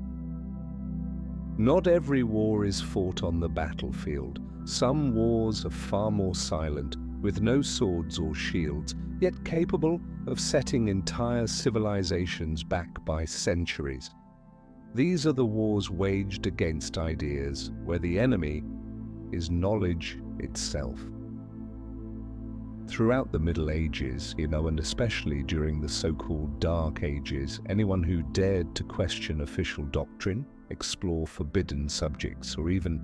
Not every war is fought on the battlefield. Some wars are far more silent, with no swords or shields, yet capable of setting entire civilizations back by centuries. These are the wars waged against ideas, where the enemy is knowledge itself. Throughout the Middle Ages, and especially during the so-called Dark Ages, anyone who dared to question official doctrine, explore forbidden subjects, or even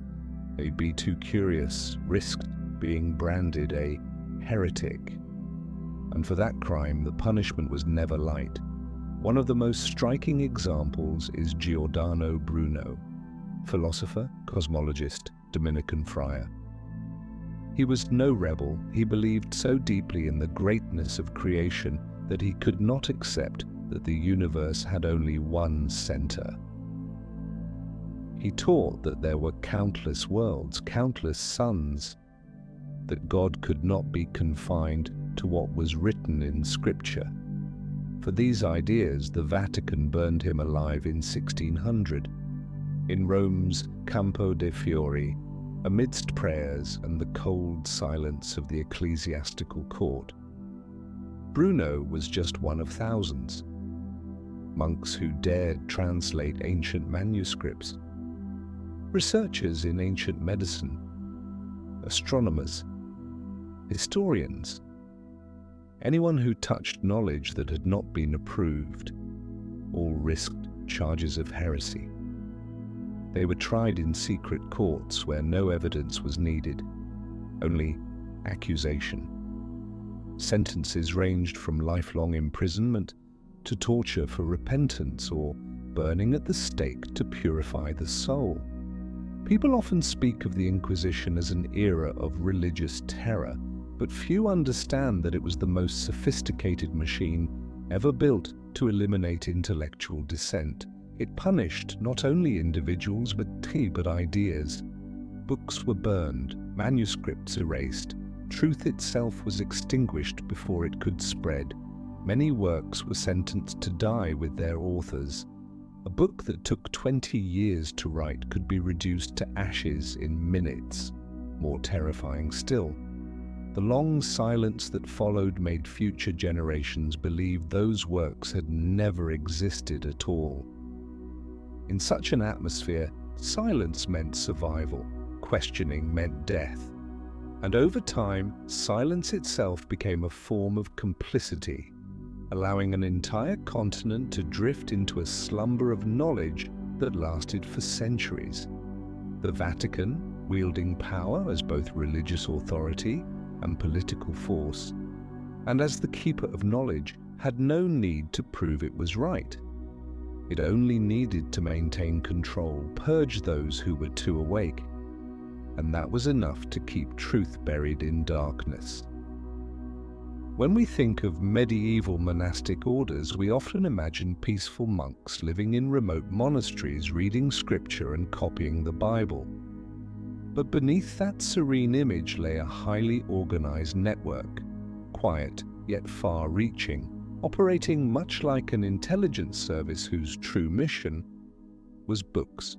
be too curious, risked being branded a heretic. And for that crime, the punishment was never light. One of the most striking examples is Giordano Bruno, philosopher, cosmologist, Dominican friar. He was no rebel. He believed so deeply in the greatness of creation that he could not accept that the universe had only one center. He taught that there were countless worlds, countless suns, that God could not be confined to what was written in Scripture. For these ideas, the Vatican burned him alive in 1600, in Rome's Campo dei Fiori, amidst prayers and the cold silence of the ecclesiastical court. Bruno was just one of thousands. Monks who dared translate ancient manuscripts, researchers in ancient medicine, astronomers, historians, anyone who touched knowledge that had not been approved, all risked charges of heresy. They were tried in secret courts where no evidence was needed, only accusation. Sentences ranged from lifelong imprisonment to torture for repentance or burning at the stake to purify the soul. People often speak of the Inquisition as an era of religious terror, but few understand that it was the most sophisticated machine ever built to eliminate intellectual dissent. It punished not only individuals but ideas. Books were burned, manuscripts erased, truth itself was extinguished before it could spread. Many works were sentenced to die with their authors. A book that took 20 years to write could be reduced to ashes in minutes. More terrifying still, the long silence that followed made future generations believe those works had never existed at all. In such an atmosphere, silence meant survival, questioning meant death. And over time, silence itself became a form of complicity, allowing an entire continent to drift into a slumber of knowledge that lasted for centuries. The Vatican, wielding power as both religious authority and political force, and as the keeper of knowledge, had no need to prove it was right. It only needed to maintain control, purge those who were too awake, and that was enough to keep truth buried in darkness. When we think of medieval monastic orders, we often imagine peaceful monks living in remote monasteries, reading scripture and copying the Bible. But beneath that serene image lay a highly organized network, quiet yet far-reaching, operating much like an intelligence service whose true mission was books.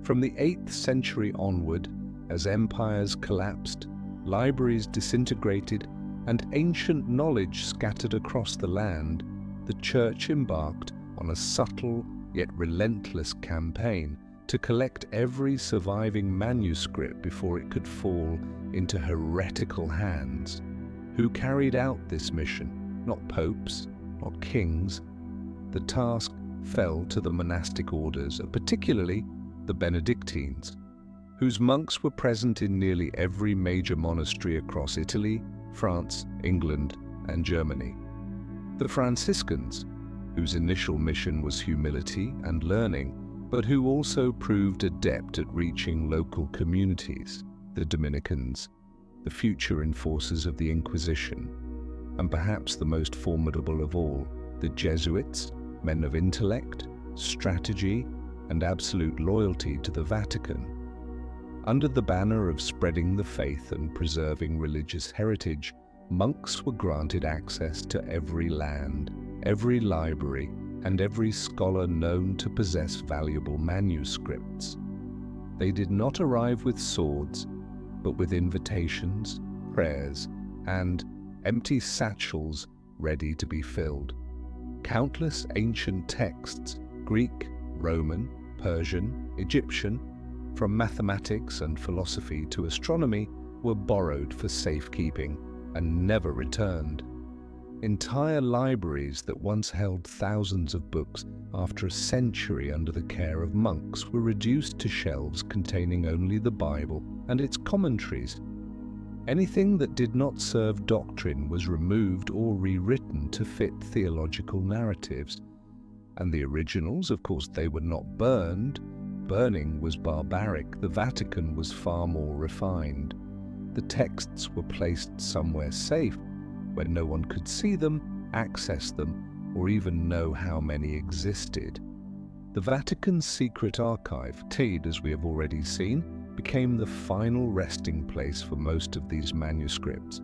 From the 8th century onward, as empires collapsed, libraries disintegrated, and ancient knowledge scattered across the land, the Church embarked on a subtle yet relentless campaign to collect every surviving manuscript before it could fall into heretical hands. Who carried out this mission? Not popes, not kings. The task fell to the monastic orders, particularly the Benedictines, whose monks were present in nearly every major monastery across Italy, France, England, and Germany. The Franciscans, whose initial mission was humility and learning, but who also proved adept at reaching local communities. The Dominicans, the future enforcers of the Inquisition, and perhaps the most formidable of all, the Jesuits, men of intellect, strategy, and absolute loyalty to the Vatican. Under the banner of spreading the faith and preserving religious heritage, monks were granted access to every land, every library, and every scholar known to possess valuable manuscripts. They did not arrive with swords, but with invitations, prayers, and empty satchels ready to be filled. Countless ancient texts, Greek, Roman, Persian, Egyptian, from mathematics and philosophy to astronomy, were borrowed for safekeeping and never returned. Entire libraries that once held thousands of books after a century under the care of monks were reduced to shelves containing only the Bible and its commentaries. Anything that did not serve doctrine was removed or rewritten to fit theological narratives. And the originals, of course, they were not burned. Burning was barbaric. The Vatican was far more refined. The texts were placed somewhere safe, where no one could see them, access them, or even know how many existed. The Vatican's secret archive, TED as we have already seen, became the final resting place for most of these manuscripts.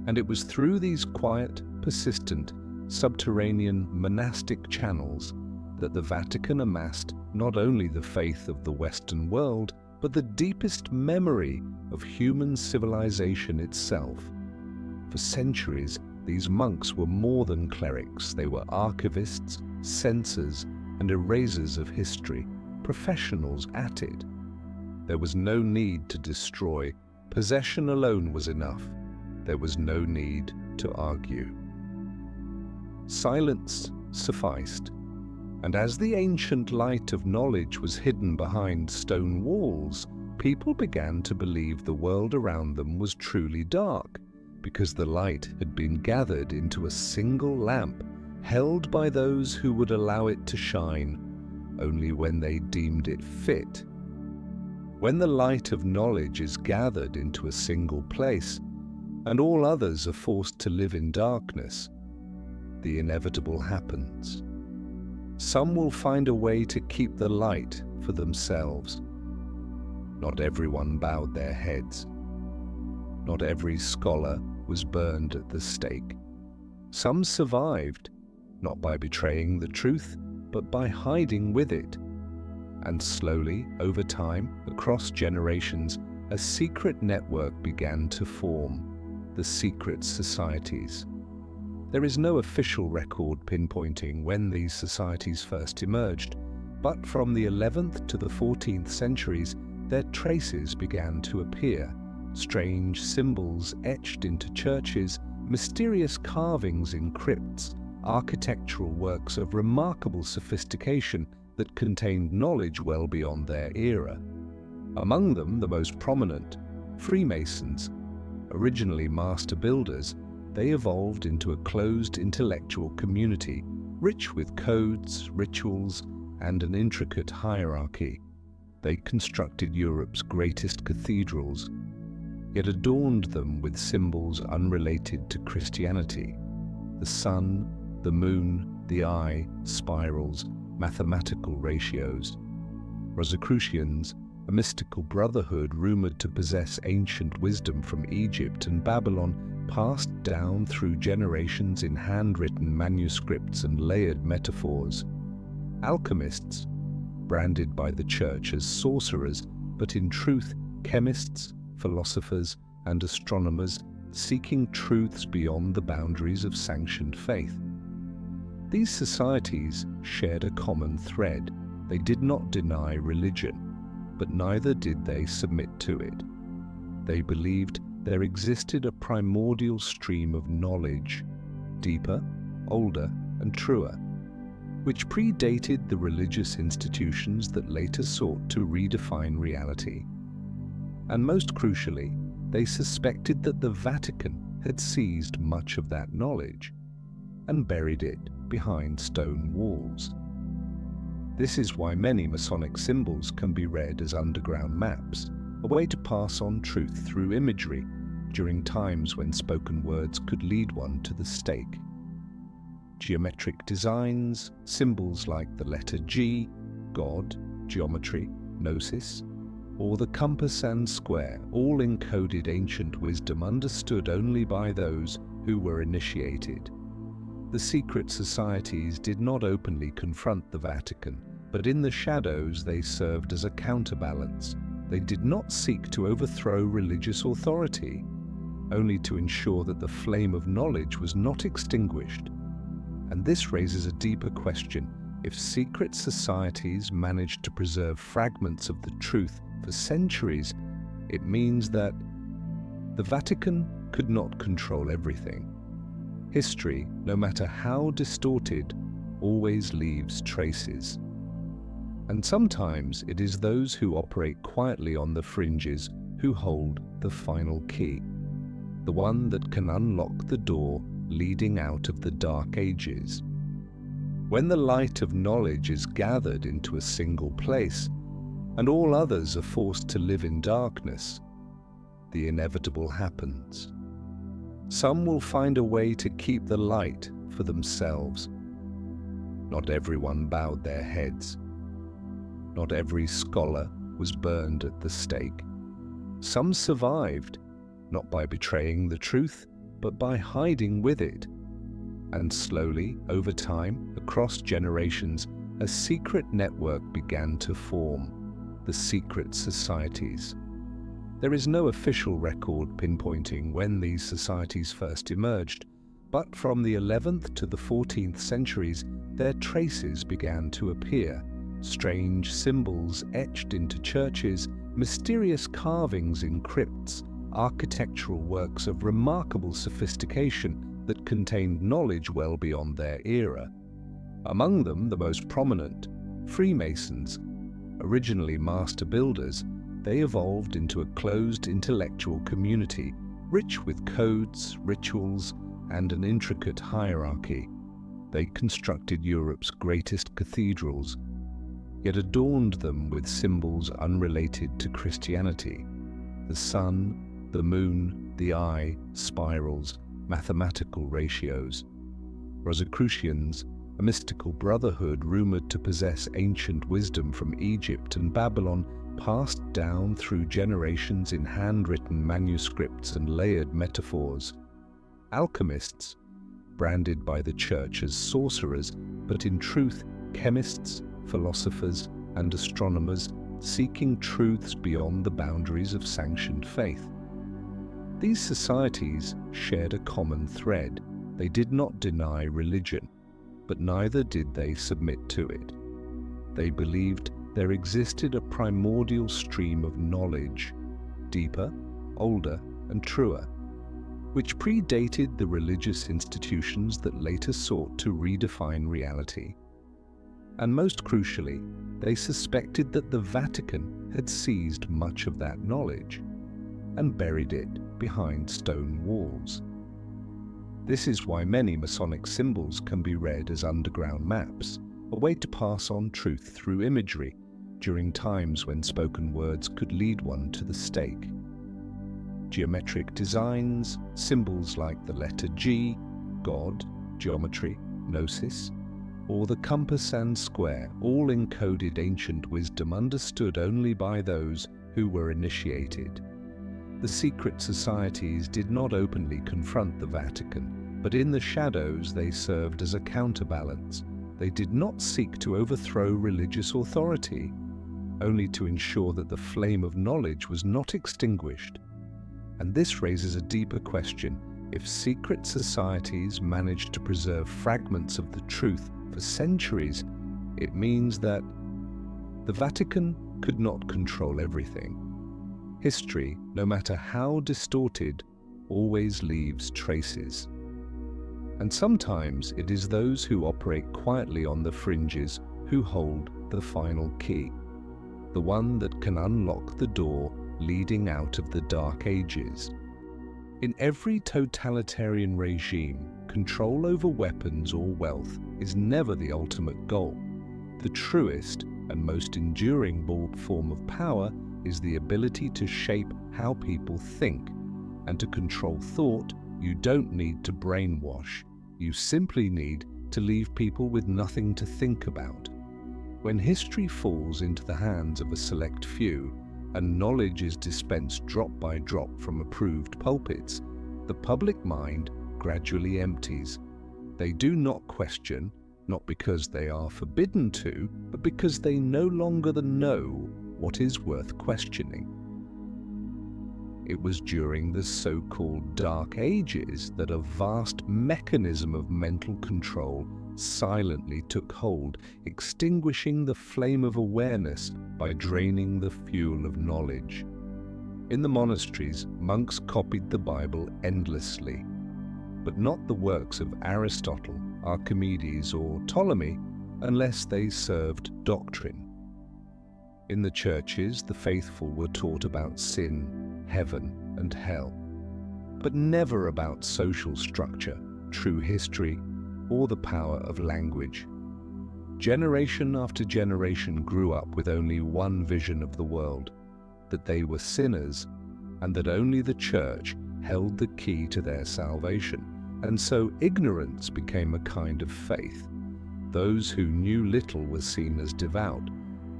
And it was through these quiet, persistent, subterranean monastic channels that the Vatican amassed not only the faith of the Western world, but the deepest memory of human civilization itself. For centuries, these monks were more than clerics. They were archivists, censors, and erasers of history, professionals at it. There was no need to destroy. Possession alone was enough. There was no need to argue. Silence sufficed, and as the ancient light of knowledge was hidden behind stone walls, people began to believe the world around them was truly dark, because the light had been gathered into a single lamp, held by those who would allow it to shine only when they deemed it fit. When the light of knowledge is gathered into a single place, and all others are forced to live in darkness, the inevitable happens. Some will find a way to keep the light for themselves. Not everyone bowed their heads. Not every scholar was burned at the stake. Some survived, not by betraying the truth, but by hiding with it. And slowly, over time, across generations, a secret network began to form, the secret societies. There is no official record pinpointing when these societies first emerged, but from the 11th to the 14th centuries, their traces began to appear. Strange symbols etched into churches, mysterious carvings in crypts, architectural works of remarkable sophistication that contained knowledge well beyond their era. Among them, the most prominent, Freemasons. Originally master builders, they evolved into a closed intellectual community, rich with codes, rituals, and an intricate hierarchy. They constructed Europe's greatest cathedrals, yet adorned them with symbols unrelated to Christianity. The sun, the moon, the eye, spirals, mathematical ratios. Rosicrucians, a mystical brotherhood rumored to possess ancient wisdom from Egypt and Babylon, passed down through generations in handwritten manuscripts and layered metaphors. Alchemists, branded by the church as sorcerers, but in truth chemists, philosophers, and astronomers seeking truths beyond the boundaries of sanctioned faith. These societies shared a common thread. They did not deny religion, but neither did they submit to it. They believed there existed a primordial stream of knowledge, deeper, older, and truer, which predated the religious institutions that later sought to redefine reality. And most crucially, they suspected that the Vatican had seized much of that knowledge and buried it behind stone walls. This is why many Masonic symbols can be read as underground maps, a way to pass on truth through imagery during times when spoken words could lead one to the stake. Geometric designs, symbols like the letter G, God, geometry, gnosis, or the compass and square, all encoded ancient wisdom understood only by those who were initiated. The secret societies did not openly confront the Vatican, but in the shadows they served as a counterbalance. They did not seek to overthrow religious authority, only to ensure that the flame of knowledge was not extinguished. And this raises a deeper question. If secret societies managed to preserve fragments of the truth for centuries, it means that The Vatican could not control everything. History, no matter how distorted, always leaves traces. And sometimes it is those who operate quietly on the fringes who hold the final key, the one that can unlock the door leading out of the dark ages. When the light of knowledge is gathered into a single place, and all others are forced to live in darkness, the inevitable happens. Some will find a way to keep the light for themselves. Not everyone bowed their heads. Not every scholar was burned at the stake. Some survived, not by betraying the truth, but by hiding with it. And slowly, over time, across generations, a secret network began to form, the secret societies. There is no official record pinpointing when these societies first emerged, but from the 11th to the 14th centuries, their traces began to appear. Strange symbols etched into churches, mysterious carvings in crypts, architectural works of remarkable sophistication that contained knowledge well beyond their era. Among them, the most prominent, Freemasons. Originally master builders, they evolved into a closed intellectual community, rich with codes, rituals, and an intricate hierarchy. They constructed Europe's greatest cathedrals, yet adorned them with symbols unrelated to Christianity. The sun, the moon, the eye, spirals, mathematical ratios. Rosicrucians, a mystical brotherhood rumored to possess ancient wisdom from Egypt and Babylon, passed down through generations in handwritten manuscripts and layered metaphors. Alchemists, branded by the church as sorcerers, but in truth chemists, philosophers, and astronomers seeking truths beyond the boundaries of sanctioned faith. These societies shared a common thread. They did not deny religion, but neither did they submit to it. They believed there existed a primordial stream of knowledge, deeper, older, and truer, which predated the religious institutions that later sought to redefine reality. And most crucially, they suspected that the Vatican had seized much of that knowledge and buried it behind stone walls. This is why many Masonic symbols can be read as underground maps, a way to pass on truth through imagery during times when spoken words could lead one to the stake. Geometric designs, symbols like the letter G, God, geometry, gnosis, or the compass and square, all encoded ancient wisdom understood only by those who were initiated. The secret societies did not openly confront the Vatican, but in the shadows they served as a counterbalance. They did not seek to overthrow religious authority, only to ensure that the flame of knowledge was not extinguished. And this raises a deeper question. If secret societies managed to preserve fragments of the truth for centuries, it means that the Vatican could not control everything. History, no matter how distorted, always leaves traces. And sometimes it is those who operate quietly on the fringes who hold the final key, the one that can unlock the door leading out of the dark ages. In every totalitarian regime, control over weapons or wealth is never the ultimate goal. The truest and most enduring form of power is the ability to shape how people think. And to control thought, you don't need to brainwash. You simply need to leave people with nothing to think about. When history falls into the hands of a select few, and knowledge is dispensed drop by drop from approved pulpits, the public mind gradually empties. They do not question, not because they are forbidden to, but because they no longer know what is worth questioning. It was during the so-called Dark Ages that a vast mechanism of mental control silently took hold, extinguishing the flame of awareness by draining the fuel of knowledge. In the monasteries, monks copied the Bible endlessly, but not the works of Aristotle, Archimedes, or Ptolemy unless they served doctrine. In the churches, the faithful were taught about sin, heaven, and hell, but never about social structure, true history, or the power of language. Generation after generation grew up with only one vision of the world, that they were sinners and that only the church held the key to their salvation. And so ignorance became a kind of faith. Those who knew little were seen as devout.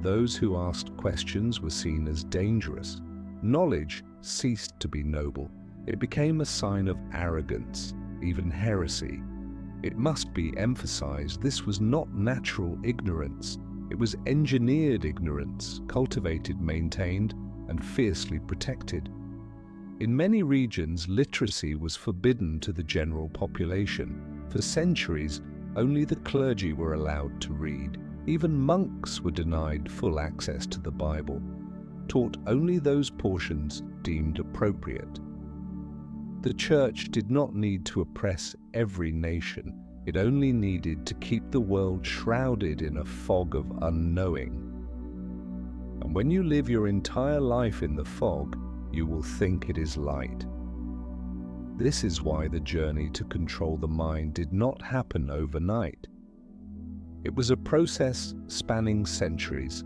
Those who asked questions were seen as dangerous. Knowledge ceased to be noble. It became a sign of arrogance, even heresy. It must be emphasized this was not natural ignorance. It was engineered ignorance, cultivated, maintained, and fiercely protected. In many regions, literacy was forbidden to the general population. For centuries, only the clergy were allowed to read. Even monks were denied full access to the Bible, taught only those portions deemed appropriate. The church did not need to oppress every nation. It only needed to keep the world shrouded in a fog of unknowing. And when you live your entire life in the fog, you will think it is light. This is why the journey to control the mind did not happen overnight. It was a process spanning centuries,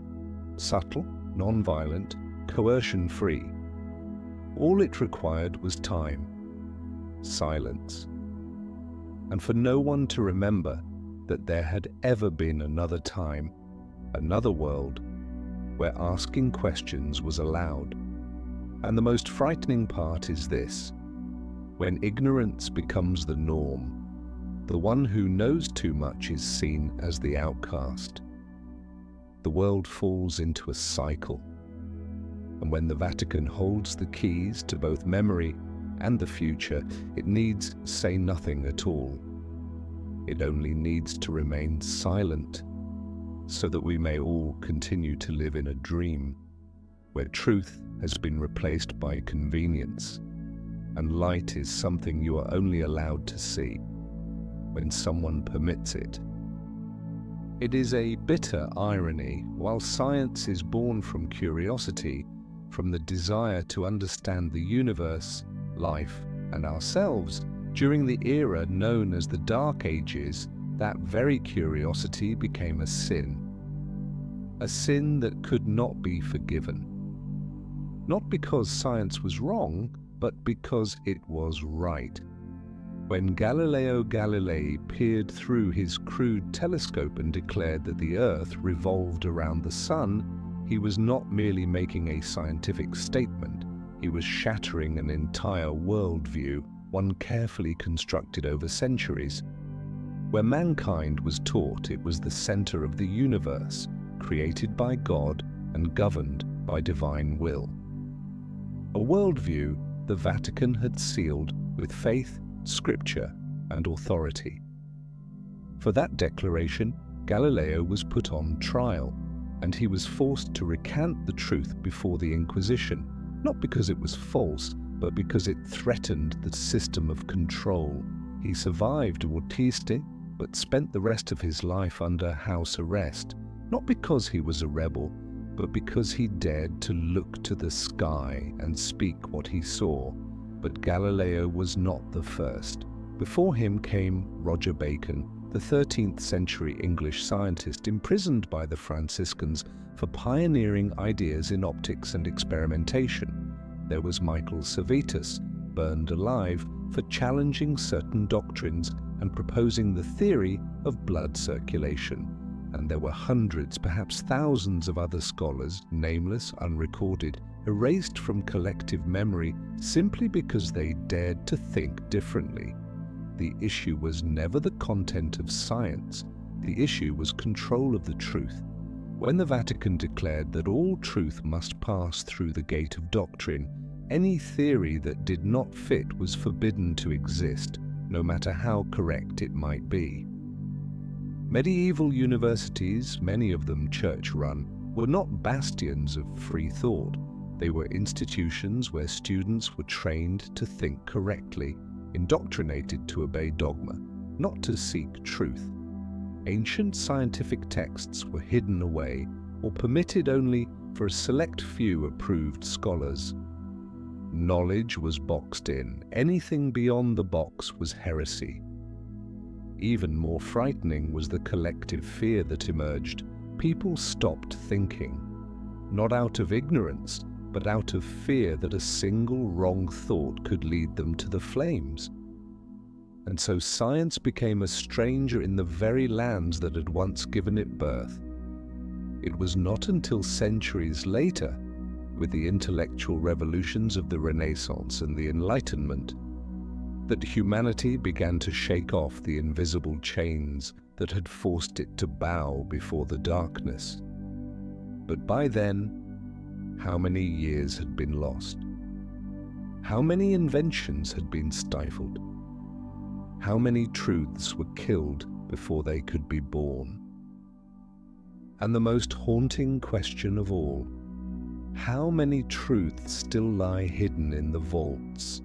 subtle, non-violent, coercion-free. All it required was time, silence, and for no one to remember that there had ever been another time, another world, where asking questions was allowed. And the most frightening part is this: when ignorance becomes the norm, the one who knows too much is seen as the outcast. The world falls into a cycle, and when the Vatican holds the keys to both memory and the future, it needs say nothing at all. It only needs to remain silent, so that we may all continue to live in a dream, where truth has been replaced by convenience, and light is something you are only allowed to see when someone permits it. It is a bitter irony. While science is born from curiosity, from the desire to understand the universe, life, and ourselves, during the era known as the Dark Ages, that very curiosity became a sin that could not be forgiven. Not because science was wrong, but because it was right. When Galileo Galilei peered through his crude telescope and declared that the Earth revolved around the Sun, he was not merely making a scientific statement. He was shattering an entire worldview, one carefully constructed over centuries. Where mankind was taught it was the center of the universe, created by God and governed by divine will. A worldview the Vatican had sealed with faith, scripture, and authority. For that declaration, Galileo was put on trial, and he was forced to recant the truth before the Inquisition, not because it was false, but because it threatened the system of control. He survived Autiste, but spent the rest of his life under house arrest, not because he was a rebel, but because he dared to look to the sky and speak what he saw. But Galileo was not the first. Before him came Roger Bacon, the 13th century English scientist imprisoned by the Franciscans for pioneering ideas in optics and experimentation. There was Michael Servetus, burned alive for challenging certain doctrines and proposing the theory of blood circulation. And there were hundreds, perhaps thousands of other scholars, nameless, unrecorded, erased from collective memory simply because they dared to think differently. The issue was never the content of science. The issue was control of the truth. When the Vatican declared that all truth must pass through the gate of doctrine, any theory that did not fit was forbidden to exist, no matter how correct it might be. Medieval universities, many of them church-run, were not bastions of free thought. They were institutions where students were trained to think correctly, indoctrinated to obey dogma, not to seek truth. Ancient scientific texts were hidden away or permitted only for a select few approved scholars. Knowledge was boxed in. Anything beyond the box was heresy. Even more frightening was the collective fear that emerged. People stopped thinking, not out of ignorance, but out of fear that a single wrong thought could lead them to the flames. And so science became a stranger in the very lands that had once given it birth. It was not until centuries later, with the intellectual revolutions of the Renaissance and the Enlightenment, that humanity began to shake off the invisible chains that had forced it to bow before the darkness. But by then, how many years had been lost? How many inventions had been stifled? How many truths were killed before they could be born? And the most haunting question of all, how many truths still lie hidden in the vaults,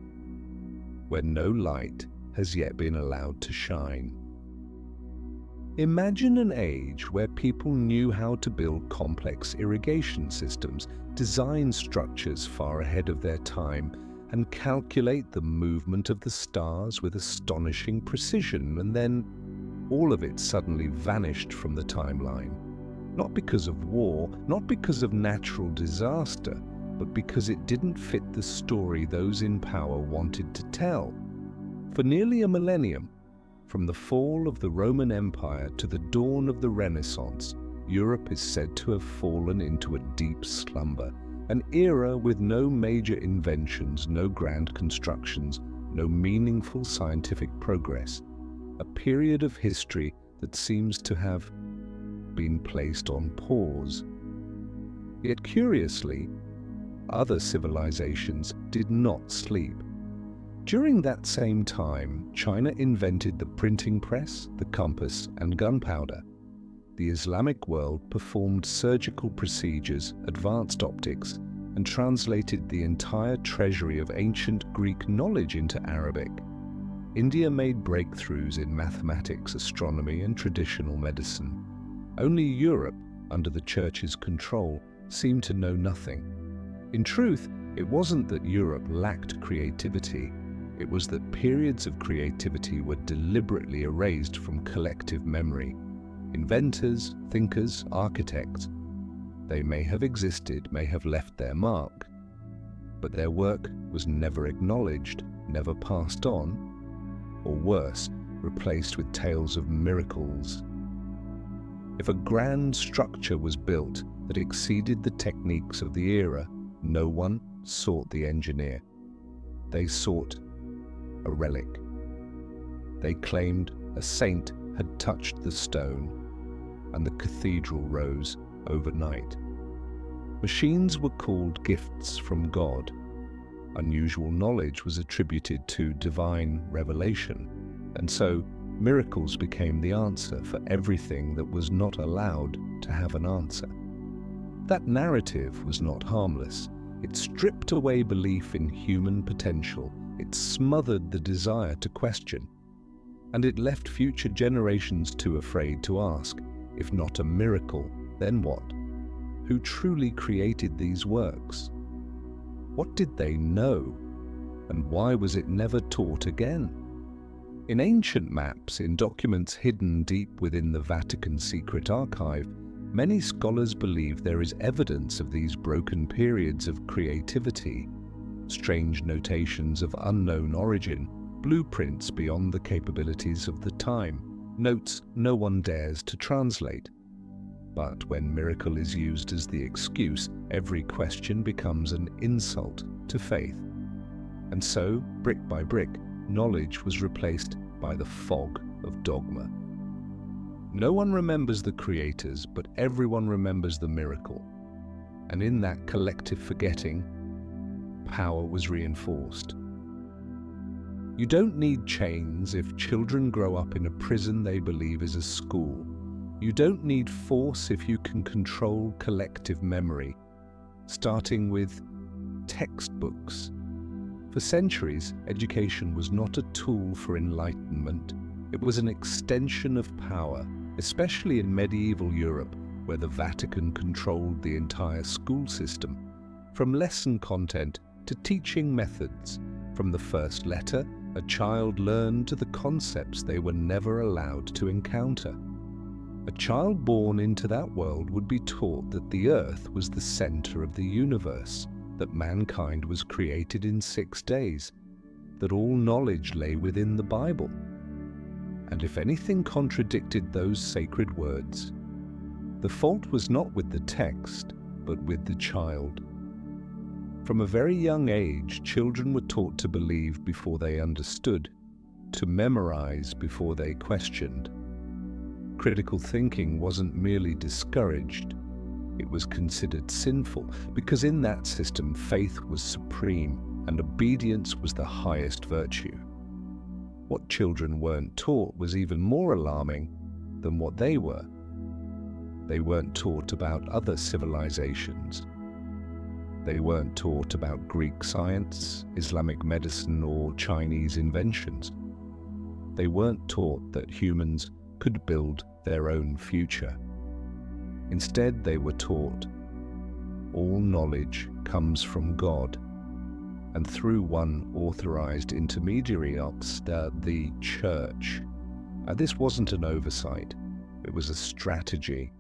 where no light has yet been allowed to shine? Imagine an age where people knew how to build complex irrigation systems, design structures far ahead of their time, and calculate the movement of the stars with astonishing precision, and then all of it suddenly vanished from the timeline. Not because of war, not because of natural disaster, but because it didn't fit the story those in power wanted to tell. For nearly a millennium, from the fall of the Roman Empire to the dawn of the Renaissance, Europe is said to have fallen into a deep slumber, an era with no major inventions, no grand constructions, no meaningful scientific progress, a period of history that seems to have been placed on pause. Yet curiously, other civilizations did not sleep. During that same time, China invented the printing press, the compass, and gunpowder. The Islamic world performed surgical procedures, advanced optics, and translated the entire treasury of ancient Greek knowledge into Arabic. India made breakthroughs in mathematics, astronomy, and traditional medicine. Only Europe, under the Church's control, seemed to know nothing. In truth, it wasn't that Europe lacked creativity. It was that periods of creativity were deliberately erased from collective memory. Inventors, thinkers, architects, they may have existed, may have left their mark, but their work was never acknowledged, never passed on, or worse, replaced with tales of miracles. If a grand structure was built that exceeded the techniques of the era, no one sought the engineer. They sought a relic. They claimed a saint had touched the stone, and the cathedral rose overnight. Machines were called gifts from God. Unusual knowledge was attributed to divine revelation, and so miracles became the answer for everything that was not allowed to have an answer. That narrative was not harmless. It stripped away belief in human potential. It smothered the desire to question. And it left future generations too afraid to ask, if not a miracle, then what? Who truly created these works? What did they know? And why was it never taught again? In ancient maps, in documents hidden deep within the Vatican secret archive, many scholars believe there is evidence of these broken periods of creativity, strange notations of unknown origin, blueprints beyond the capabilities of the time, notes no one dares to translate. But when miracle is used as the excuse, every question becomes an insult to faith. And so, brick by brick, knowledge was replaced by the fog of dogma. No one remembers the creators, but everyone remembers the miracle. And in that collective forgetting, power was reinforced. You don't need chains if children grow up in a prison they believe is a school. You don't need force if you can control collective memory, starting with textbooks. For centuries, education was not a tool for enlightenment. It was an extension of power, especially in medieval Europe, where the Vatican controlled the entire school system. From lesson content to teaching methods, from the first letter, a child learned to the concepts they were never allowed to encounter. A child born into that world would be taught that the earth was the center of the universe, that mankind was created in 6 days, that all knowledge lay within the Bible. And if anything contradicted those sacred words, the fault was not with the text, but with the child. From a very young age, children were taught to believe before they understood, to memorize before they questioned. Critical thinking wasn't merely discouraged, it was considered sinful, because in that system faith was supreme and obedience was the highest virtue. What children weren't taught was even more alarming than what they were. They weren't taught about other civilizations. They weren't taught about Greek science, Islamic medicine, or Chinese inventions. They weren't taught that humans could build their own future. Instead, they were taught all knowledge comes from God, and through one authorized intermediary, the Church. This wasn't an oversight, it was a strategy.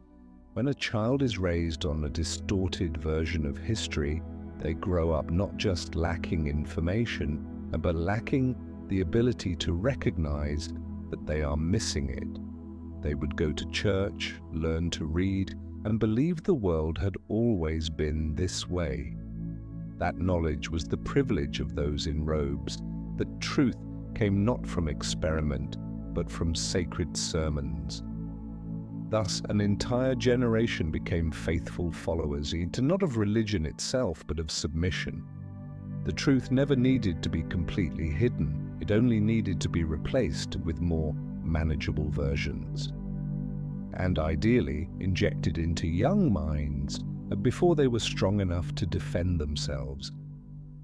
When a child is raised on a distorted version of history, they grow up not just lacking information, but lacking the ability to recognize that they are missing it. They would go to church, learn to read, and believe the world had always been this way. That knowledge was the privilege of those in robes, that truth came not from experiment, but from sacred sermons. Thus, an entire generation became faithful followers, not of religion itself, but of submission. The truth never needed to be completely hidden. It only needed to be replaced with more manageable versions, and ideally injected into young minds before they were strong enough to defend themselves.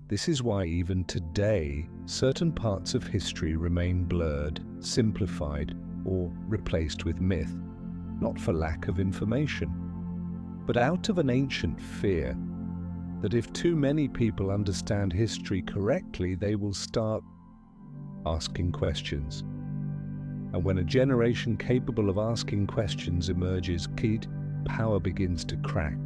This is why even today, certain parts of history remain blurred, simplified, or replaced with myth, not for lack of information, but out of an ancient fear that if too many people understand history correctly, they will start asking questions. And when a generation capable of asking questions emerges, power begins to crack.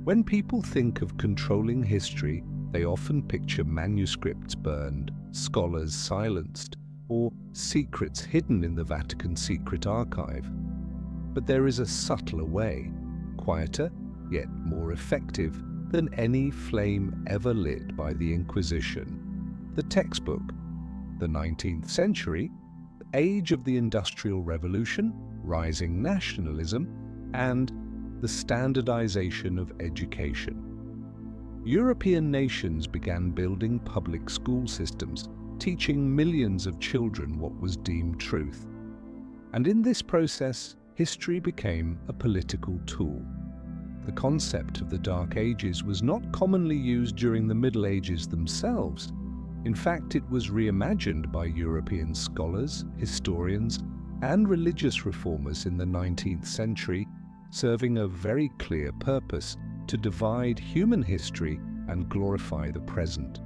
When people think of controlling history, they often picture manuscripts burned, scholars silenced, or secrets hidden in the Vatican secret archive. But there is a subtler way, quieter, yet more effective than any flame ever lit by the Inquisition. The textbook. The 19th century, the age of the Industrial Revolution, rising nationalism, and the standardization of education. European nations began building public school systems, teaching millions of children what was deemed truth. And in this process, history became a political tool. The concept of the Dark Ages was not commonly used during the Middle Ages themselves. In fact, it was reimagined by European scholars, historians, and religious reformers in the 19th century, serving a very clear purpose: to divide human history and glorify the present.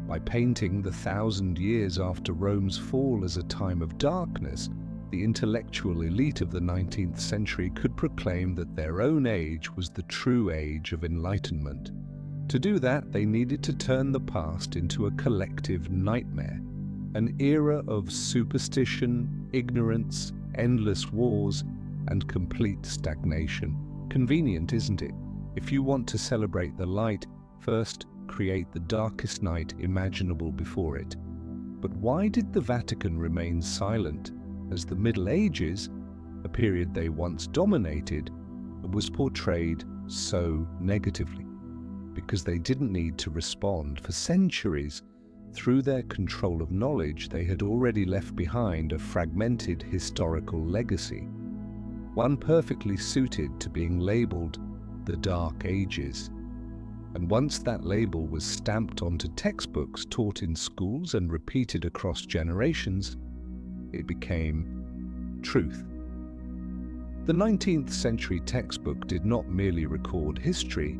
By painting the 1,000 years after Rome's fall as a time of darkness, the intellectual elite of the 19th century could proclaim that their own age was the true age of enlightenment. To do that, they needed to turn the past into a collective nightmare, an era of superstition, ignorance, endless wars, and complete stagnation. Convenient, isn't it? If you want to celebrate the light, first create the darkest night imaginable before it. But why did the Vatican remain silent as the Middle Ages, a period they once dominated, was portrayed so negatively? Because they didn't need to respond. For centuries, through their control of knowledge, they had already left behind a fragmented historical legacy, one perfectly suited to being labeled the Dark Ages. And once that label was stamped onto textbooks taught in schools and repeated across generations, it became truth. The 19th century textbook did not merely record history,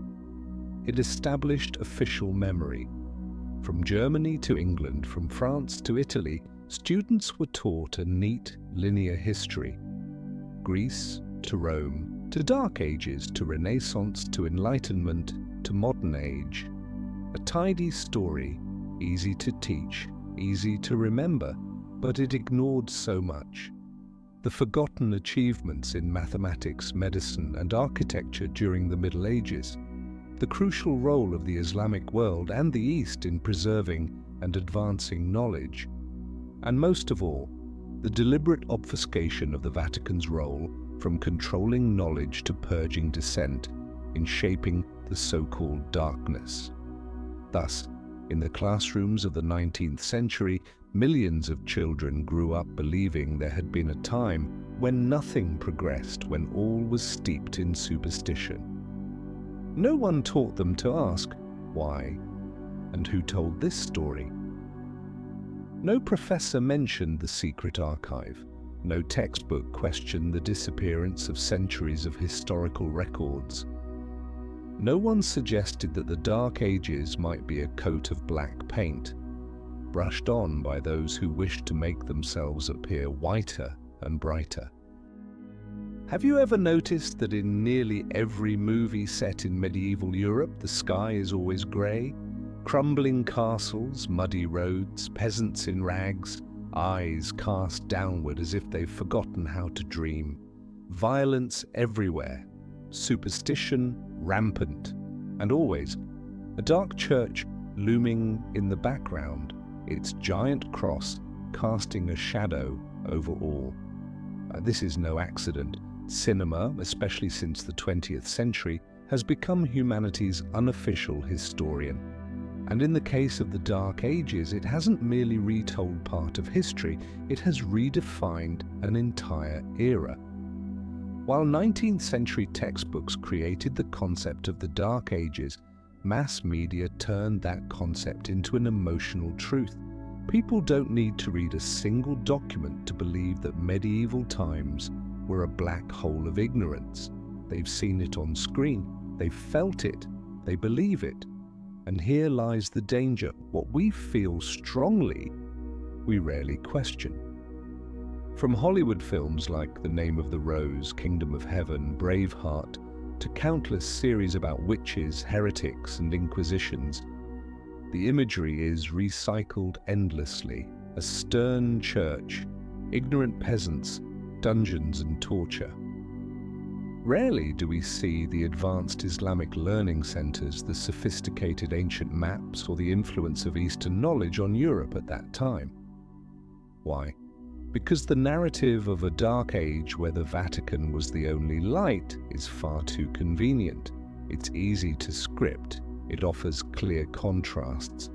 it established official memory. From Germany to England, from France to Italy, students were taught a neat, linear history. Greece to Rome, to Dark Ages, to Renaissance, to Enlightenment, to modern age. A tidy story, easy to teach, easy to remember, but it ignored so much. The forgotten achievements in mathematics, medicine, and architecture during the Middle Ages, the crucial role of the Islamic world and the East in preserving and advancing knowledge, and most of all, the deliberate obfuscation of the Vatican's role from controlling knowledge to purging dissent in shaping the so-called darkness. Thus, in the classrooms of the 19th century, millions of children grew up believing there had been a time when nothing progressed, when all was steeped in superstition. No one taught them to ask, why, and who told this story? No professor mentioned the secret archive. No textbook questioned the disappearance of centuries of historical records. No one suggested that the Dark Ages might be a coat of black paint, brushed on by those who wished to make themselves appear whiter and brighter. Have you ever noticed that in nearly every movie set in medieval Europe, the sky is always grey? Crumbling castles, muddy roads, peasants in rags, eyes cast downward as if they've forgotten how to dream. Violence everywhere, superstition rampant, and always a dark church looming in the background, its giant cross casting a shadow over all. This is no accident. Cinema, especially since the 20th century, has become humanity's unofficial historian. And in the case of the Dark Ages, it hasn't merely retold part of history, it has redefined an entire era. While 19th century textbooks created the concept of the Dark Ages, mass media turned that concept into an emotional truth. People don't need to read a single document to believe that medieval times were a black hole of ignorance. They've seen it on screen, they've felt it, they believe it. And here lies the danger. What we feel strongly, we rarely question. From Hollywood films like The Name of the Rose, Kingdom of Heaven, Braveheart, to countless series about witches, heretics, and inquisitions, the imagery is recycled endlessly. A stern church, ignorant peasants, dungeons and torture. Rarely do we see the advanced Islamic learning centers, the sophisticated ancient maps, or the influence of Eastern knowledge on Europe at that time. Why? Because the narrative of a dark age where the Vatican was the only light is far too convenient. It's easy to script, it offers clear contrasts,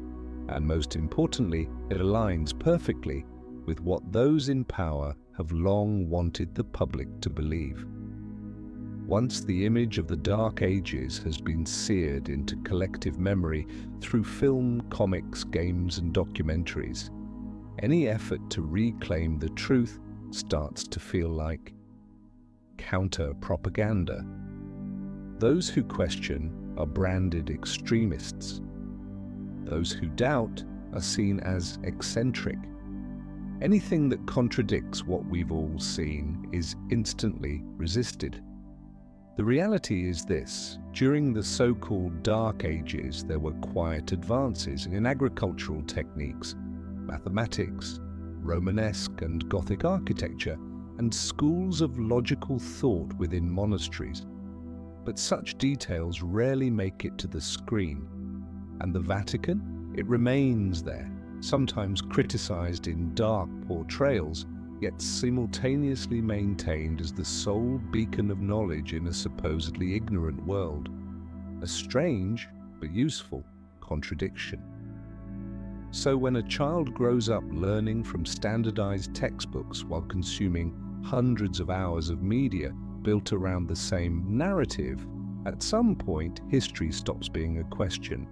and most importantly, it aligns perfectly with what those in power have long wanted the public to believe. Once the image of the Dark Ages has been seared into collective memory through film, comics, games, and documentaries, any effort to reclaim the truth starts to feel like counter-propaganda. Those who question are branded extremists. Those who doubt are seen as eccentric. Anything that contradicts what we've all seen is instantly resisted. The reality is this: during the so-called Dark Ages, there were quiet advances in agricultural techniques, mathematics, Romanesque and Gothic architecture, and schools of logical thought within monasteries. But such details rarely make it to the screen. And the Vatican? It remains there, sometimes criticized in dark portrayals, yet simultaneously maintained as the sole beacon of knowledge in a supposedly ignorant world. A strange, but useful, contradiction. So when a child grows up learning from standardized textbooks while consuming hundreds of hours of media built around the same narrative, At some point, history stops being a question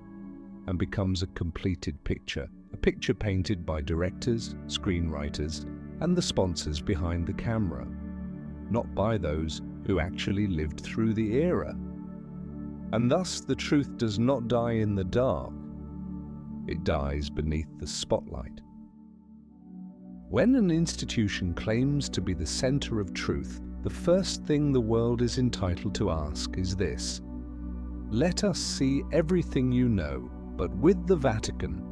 and becomes a completed picture, a picture painted by directors, screenwriters, and the sponsors behind the camera, not by those who actually lived through the era. And thus the truth does not die in the dark, it dies beneath the spotlight. When an institution claims to be the center of truth, the first thing the world is entitled to ask is this: let us see everything you know, but with the Vatican.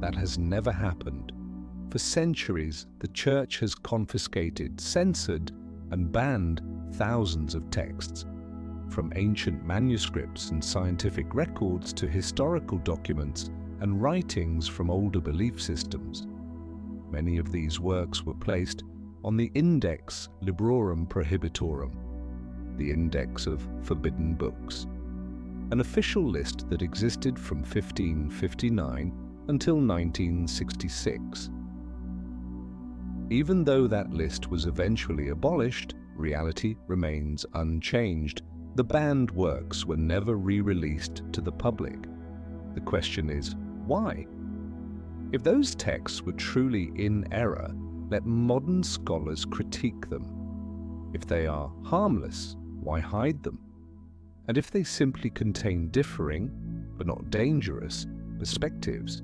That has never happened. For centuries, the Church has confiscated, censored, and banned thousands of texts, from ancient manuscripts and scientific records to historical documents and writings from older belief systems. Many of these works were placed on the Index Librorum Prohibitorum, the index of forbidden books, an official list that existed from 1559 until 1966. Even though that list was eventually abolished, reality remains unchanged. The banned works were never re-released to the public. The question is, why? If those texts were truly in error, let modern scholars critique them. If they are harmless, why hide them? And if they simply contain differing, but not dangerous, perspectives,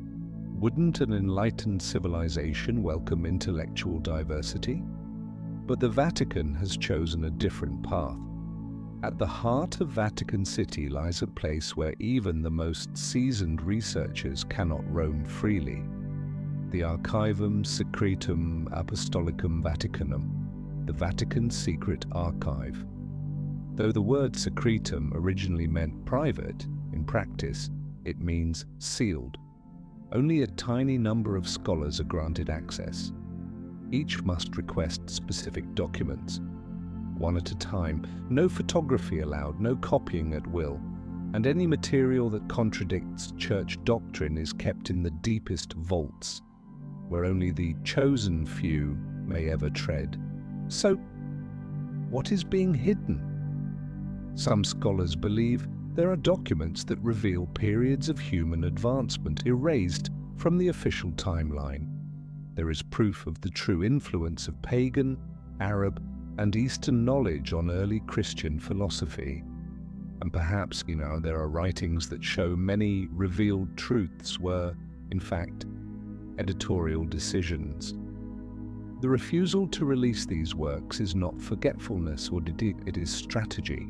wouldn't an enlightened civilization welcome intellectual diversity? But the Vatican has chosen a different path. At the heart of Vatican City lies a place where even the most seasoned researchers cannot roam freely: the Archivum Secretum Apostolicum Vaticanum, the Vatican Secret Archive. Though the word secretum originally meant private, in practice it means sealed. Only a tiny number of scholars are granted access. Each must request specific documents, one at a time, no photography allowed, no copying at will, and any material that contradicts church doctrine is kept in the deepest vaults, where only the chosen few may ever tread. So, what is being hidden? Some scholars believe there are documents that reveal periods of human advancement erased from the official timeline. There is proof of the true influence of pagan, Arab, and Eastern knowledge on early Christian philosophy. And perhaps, there are writings that show many revealed truths were, in fact, editorial decisions. The refusal to release these works is not forgetfulness, or it is strategy.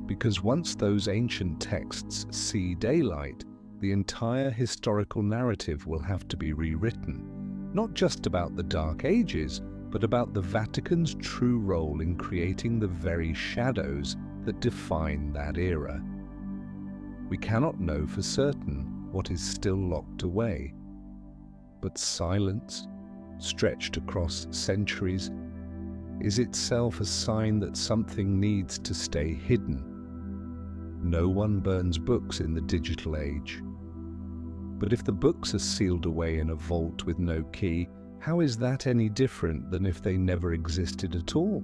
Because once those ancient texts see daylight, the entire historical narrative will have to be rewritten, not just about the Dark Ages, but about the Vatican's true role in creating the very shadows that define that era. We cannot know for certain what is still locked away, but silence, stretched across centuries, is itself a sign that something needs to stay hidden. No one burns books in the digital age. But if the books are sealed away in a vault with no key, how is that any different than if they never existed at all?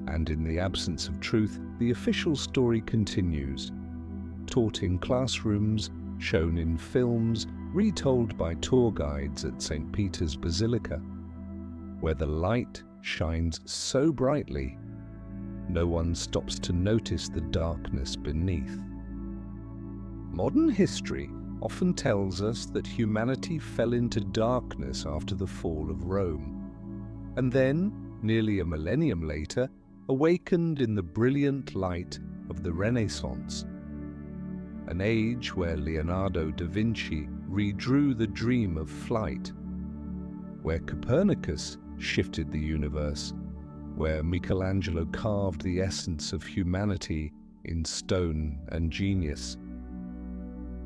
And in the absence of truth, the official story continues, taught in classrooms, shown in films, retold by tour guides at St. Peter's Basilica, where the light shines so brightly, no one stops to notice the darkness beneath. Modern history often tells us that humanity fell into darkness after the fall of Rome, and then, nearly a millennium later, awakened in the brilliant light of the Renaissance, an age where Leonardo da Vinci redrew the dream of flight, where Copernicus shifted the universe, where Michelangelo carved the essence of humanity in stone and genius.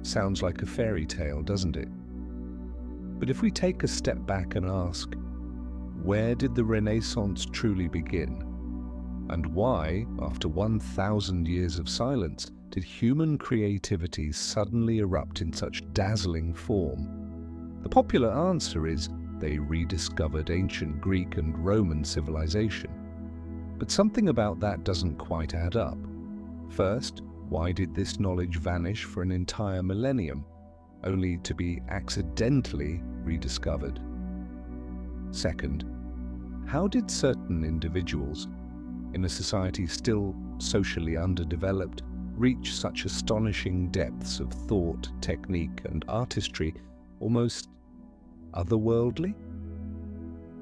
Sounds like a fairy tale, doesn't it? But if we take a step back and ask, where did the Renaissance truly begin? And why, after 1,000 years of silence, did human creativity suddenly erupt in such dazzling form? The popular answer is they rediscovered ancient Greek and Roman civilization. But something about that doesn't quite add up. First, why did this knowledge vanish for an entire millennium, only to be accidentally rediscovered? Second, how did certain individuals, in a society still socially underdeveloped, reach such astonishing depths of thought, technique, and artistry, almost otherworldly?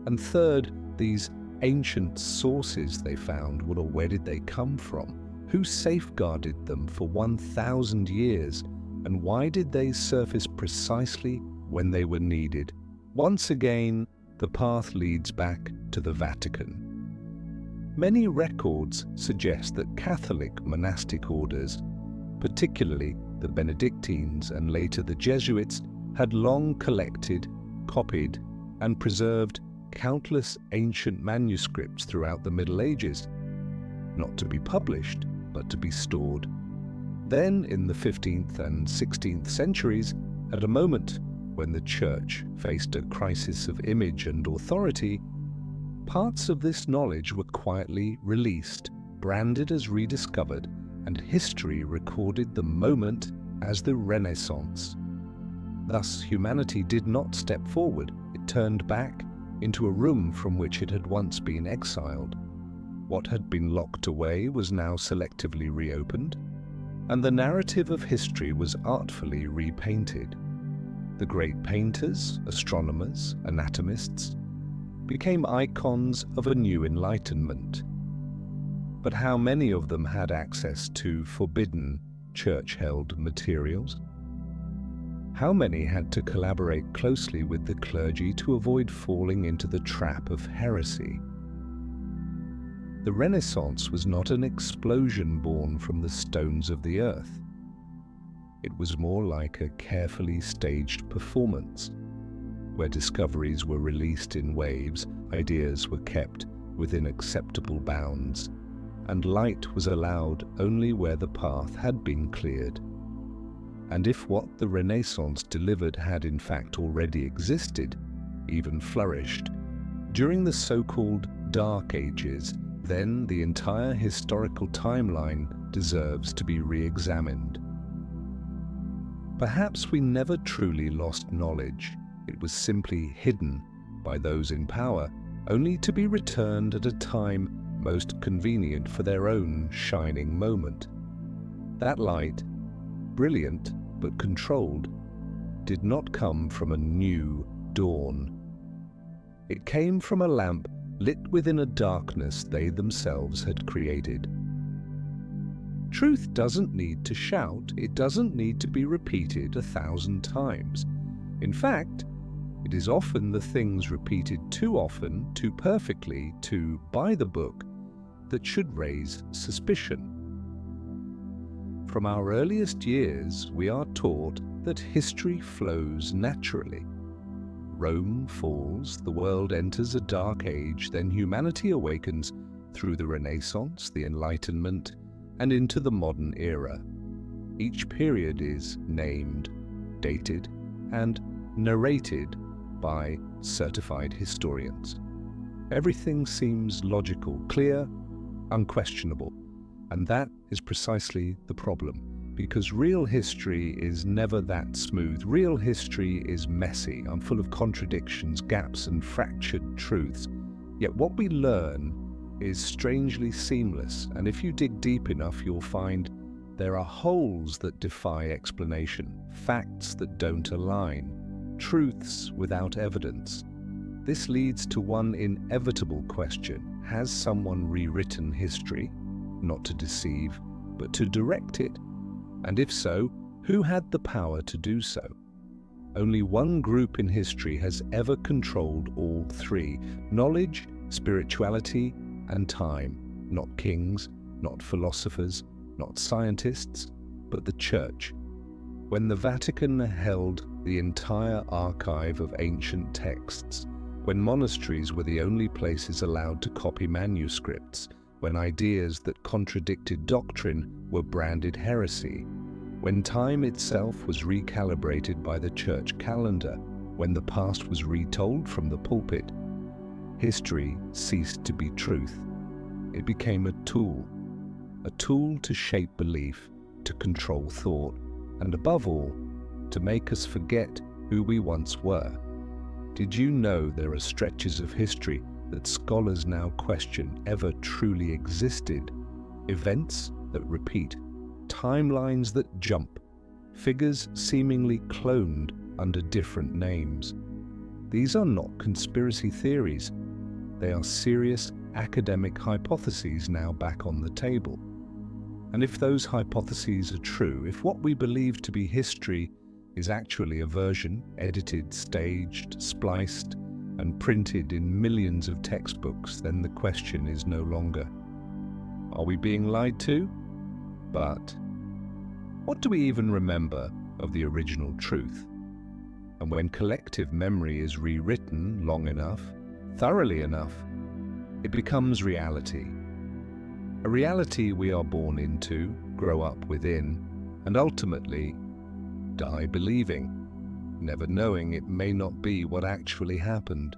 And third, these ancient sources they found, well, where did they come from? Who safeguarded them for 1,000 years? And why did they surface precisely when they were needed? Once again, the path leads back to the Vatican. Many records suggest that Catholic monastic orders, particularly the Benedictines and later the Jesuits, had long collected, copied, and preserved countless ancient manuscripts throughout the Middle Ages, not to be published, but to be stored. Then, in the 15th and 16th centuries, at a moment when the Church faced a crisis of image and authority, parts of this knowledge were quietly released, branded as rediscovered, and history recorded the moment as the Renaissance. Thus, humanity did not step forward. It turned back into a room from which it had once been exiled. What had been locked away was now selectively reopened, and the narrative of history was artfully repainted. The great painters, astronomers, anatomists became icons of a new enlightenment. But how many of them had access to forbidden, church-held materials? How many had to collaborate closely with the clergy to avoid falling into the trap of heresy? The Renaissance was not an explosion born from the stones of the earth. It was more like a carefully staged performance, where discoveries were released in waves, ideas were kept within acceptable bounds, and light was allowed only where the path had been cleared. And if what the Renaissance delivered had in fact already existed, even flourished, during the so-called Dark Ages, then the entire historical timeline deserves to be re-examined. Perhaps we never truly lost knowledge. It was simply hidden by those in power, only to be returned at a time most convenient for their own shining moment. That light, brilliant but controlled, did not come from a new dawn. It came from a lamp lit within a darkness they themselves had created. Truth doesn't need to shout, it doesn't need to be repeated 1,000 times. In fact, it is often the things repeated too often, too perfectly, too by the book, that should raise suspicion. From our earliest years, we are taught that history flows naturally. Rome falls, the world enters a dark age, then humanity awakens through the Renaissance, the Enlightenment, and into the modern era. Each period is named, dated, and narrated by certified historians. Everything seems logical, clear, unquestionable, and that is precisely the problem, because real history is never that smooth. Real history is messy and full of contradictions, gaps, and fractured truths. Yet what we learn is strangely seamless, and if you dig deep enough, you'll find there are holes that defy explanation, facts that don't align, truths without evidence. This leads to one inevitable question: has someone rewritten history, not to deceive, but to direct it? And if so, who had the power to do so? Only one group in history has ever controlled all three: knowledge, spirituality, and time. Not kings, not philosophers, not scientists, but the Church. When the Vatican held the entire archive of ancient texts, when monasteries were the only places allowed to copy manuscripts, when ideas that contradicted doctrine were branded heresy, when time itself was recalibrated by the church calendar, when the past was retold from the pulpit, history ceased to be truth. It became a tool, a tool to shape belief, to control thought, and above all, to make us forget who we once were. Did you know there are stretches of history that scholars now question ever truly existed? Events that repeat, timelines that jump, figures seemingly cloned under different names. These are not conspiracy theories. They are serious academic hypotheses now back on the table. And if those hypotheses are true, if what we believe to be history is actually a version edited, staged, spliced, and printed in millions of textbooks, then the question is no longer, are we being lied to? But what do we even remember of the original truth? And when collective memory is rewritten long enough, thoroughly enough, it becomes reality. A reality we are born into, grow up within, and ultimately die believing, never knowing it may not be what actually happened.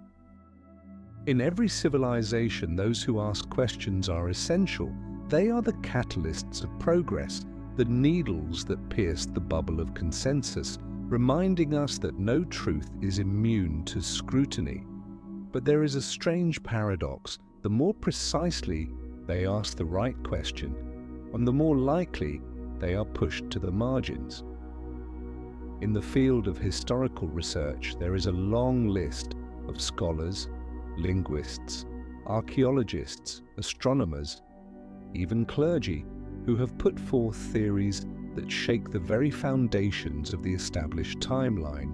In every civilization, those who ask questions are essential. They are the catalysts of progress, the needles that pierce the bubble of consensus, reminding us that no truth is immune to scrutiny. But there is a strange paradox. The more precisely they ask the right question, and the more likely they are pushed to the margins. In the field of historical research, there is a long list of scholars, linguists, archaeologists, astronomers, even clergy, who have put forth theories that shake the very foundations of the established timeline.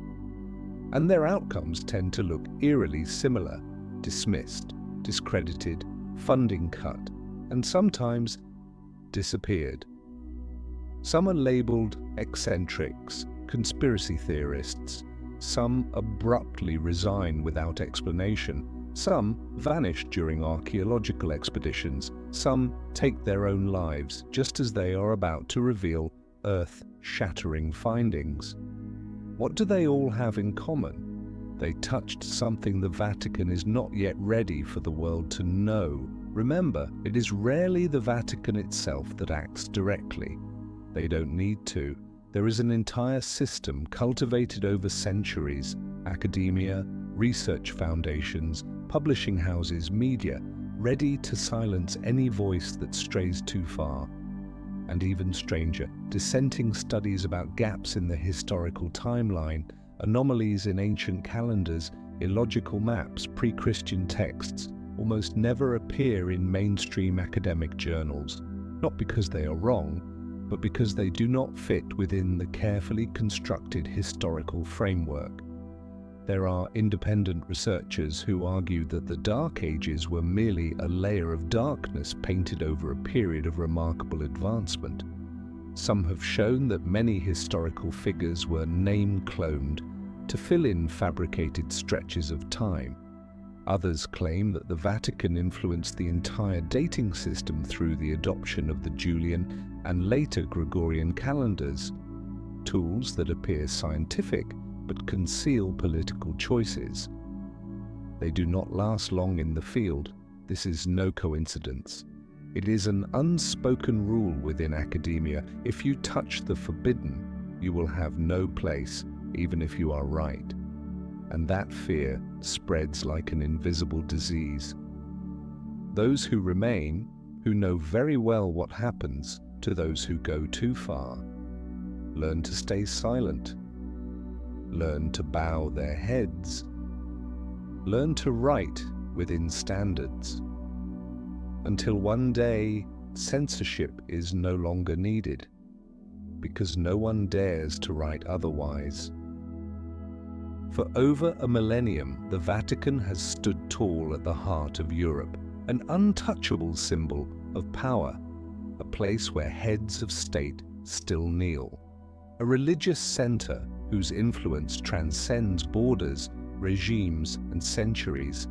And their outcomes tend to look eerily similar: dismissed, discredited, funding cut, and sometimes disappeared. Some are labeled eccentrics, conspiracy theorists. Some abruptly resign without explanation. Some vanish during archaeological expeditions. Some take their own lives just as they are about to reveal earth-shattering findings. What do they all have in common? They touched something the Vatican is not yet ready for the world to know. Remember, it is rarely the Vatican itself that acts directly. They don't need to. There is an entire system cultivated over centuries: academia, research foundations, publishing houses, media, ready to silence any voice that strays too far. And even stranger, dissenting studies about gaps in the historical timeline, anomalies in ancient calendars, illogical maps, pre-Christian texts, almost never appear in mainstream academic journals, not because they are wrong, but because they do not fit within the carefully constructed historical framework. There are independent researchers who argue that the Dark Ages were merely a layer of darkness painted over a period of remarkable advancement. Some have shown that many historical figures were name-cloned to fill in fabricated stretches of time. Others claim that the Vatican influenced the entire dating system through the adoption of the Julian and later Gregorian calendars, tools that appear scientific but conceal political choices. They do not last long in the field. This is no coincidence. It is an unspoken rule within academia: if you touch the forbidden, you will have no place, even if you are right. And that fear spreads like an invisible disease. Those who remain, who know very well what happens to those who go too far, learn to stay silent, learn to bow their heads, learn to write within standards, until one day censorship is no longer needed, because no one dares to write otherwise. For over a millennium, the Vatican has stood tall at the heart of Europe, an untouchable symbol of power, a place where heads of state still kneel, a religious center whose influence transcends borders, regimes, and centuries.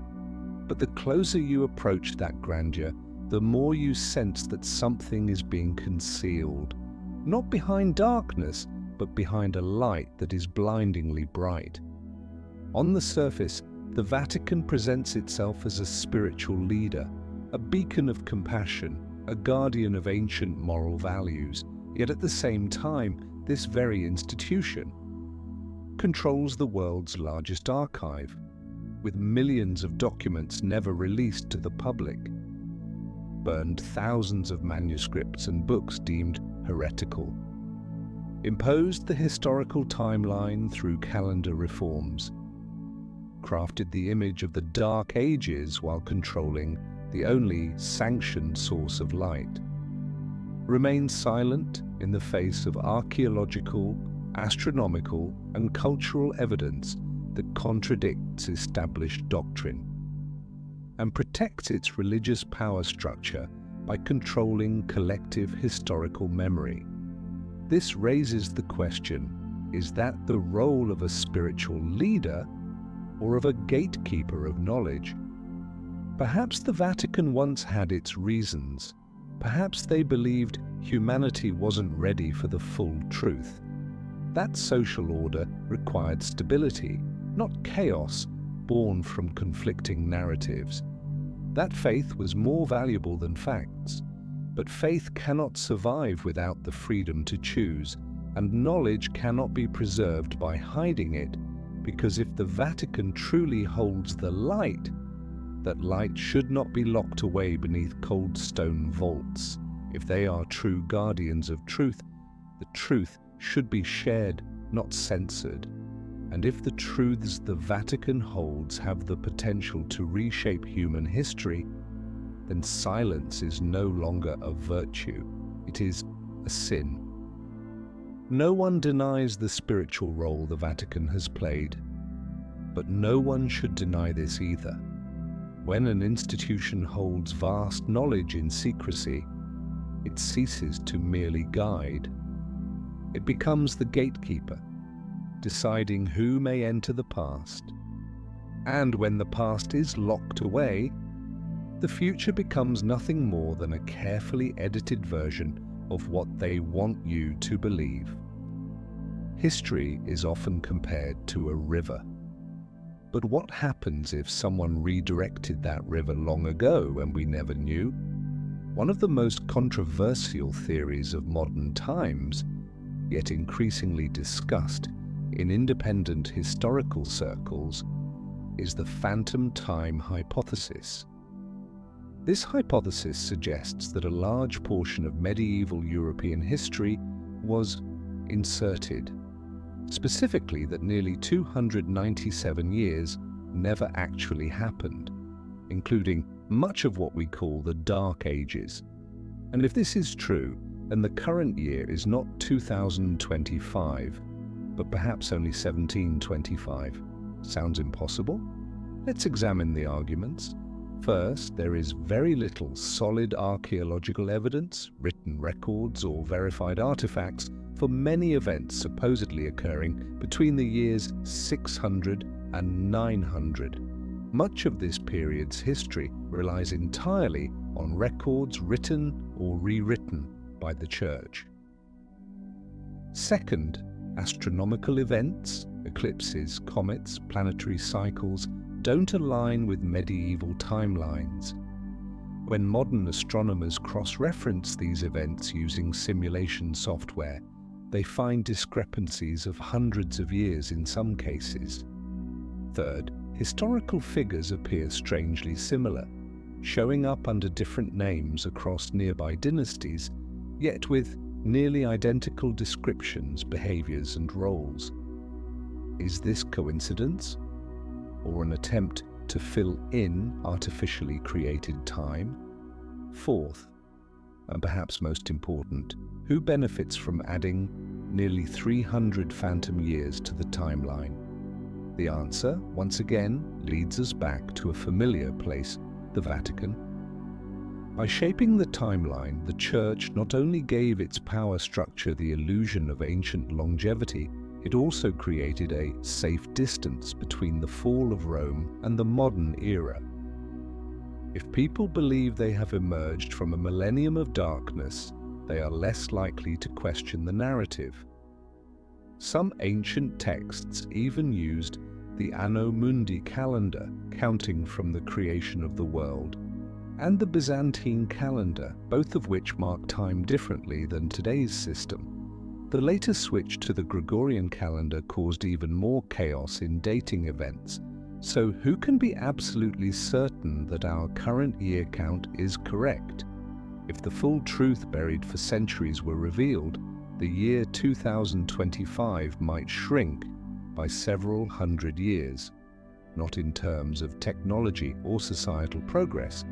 But the closer you approach that grandeur, the more you sense that something is being concealed, not behind darkness, but behind a light that is blindingly bright. On the surface, the Vatican presents itself as a spiritual leader, a beacon of compassion, a guardian of ancient moral values, yet at the same time, this very institution controls the world's largest archive, with millions of documents never released to the public, burned thousands of manuscripts and books deemed heretical, imposed the historical timeline through calendar reforms, crafted the image of the Dark Ages while controlling the only sanctioned source of light, remains silent in the face of archaeological, astronomical, and cultural evidence that contradicts established doctrine, and protects its religious power structure by controlling collective historical memory. This raises the question, is that the role of a spiritual leader or of a gatekeeper of knowledge? Perhaps the Vatican once had its reasons. Perhaps they believed humanity wasn't ready for the full truth. That social order required stability, not chaos born from conflicting narratives. That faith was more valuable than facts. But faith cannot survive without the freedom to choose, and knowledge cannot be preserved by hiding it, because if the Vatican truly holds the light, that light should not be locked away beneath cold stone vaults. If they are true guardians of truth, the truth should be shared, not censored. And if the truths the Vatican holds have the potential to reshape human history, then silence is no longer a virtue, it is a sin. No one denies the spiritual role the Vatican has played, but no one should deny this either. When an institution holds vast knowledge in secrecy, it ceases to merely guide. It becomes the gatekeeper, deciding who may enter the past. And when the past is locked away, the future becomes nothing more than a carefully edited version of what they want you to believe. History is often compared to a river. But what happens if someone redirected that river long ago and we never knew? One of the most controversial theories of modern times, yet increasingly discussed in independent historical circles, is the phantom time hypothesis. This hypothesis suggests that a large portion of medieval European history was inserted, specifically that nearly 297 years never actually happened, including much of what we call the Dark Ages. And if this is true, then the current year is not 2025, but perhaps only 1725. Sounds impossible? Let's examine the arguments. First, there is very little solid archaeological evidence, written records, or verified artifacts for many events supposedly occurring between the years 600 and 900. Much of this period's history relies entirely on records written or rewritten by the Church. Second, astronomical events, eclipses, comets, planetary cycles, don't align with medieval timelines. When modern astronomers cross-reference these events using simulation software, they find discrepancies of hundreds of years in some cases. Third, historical figures appear strangely similar, showing up under different names across nearby dynasties, yet with nearly identical descriptions, behaviors, and roles. Is this coincidence, or an attempt to fill in artificially created time? Fourth, and perhaps most important, who benefits from adding nearly 300 phantom years to the timeline? The answer, once again, leads us back to a familiar place, the Vatican. By shaping the timeline, the Church not only gave its power structure the illusion of ancient longevity, it also created a safe distance between the fall of Rome and the modern era. If people believe they have emerged from a millennium of darkness, they are less likely to question the narrative. Some ancient texts even used the Anno Mundi calendar, counting from the creation of the world. and the Byzantine calendar, both of which mark time differently than today's system. The later switch to the Gregorian calendar caused even more chaos in dating events. So who can be absolutely certain that our current year count is correct? If the full truth buried for centuries were revealed, the year 2025 might shrink by several hundred years, not in terms of technology or societal progress,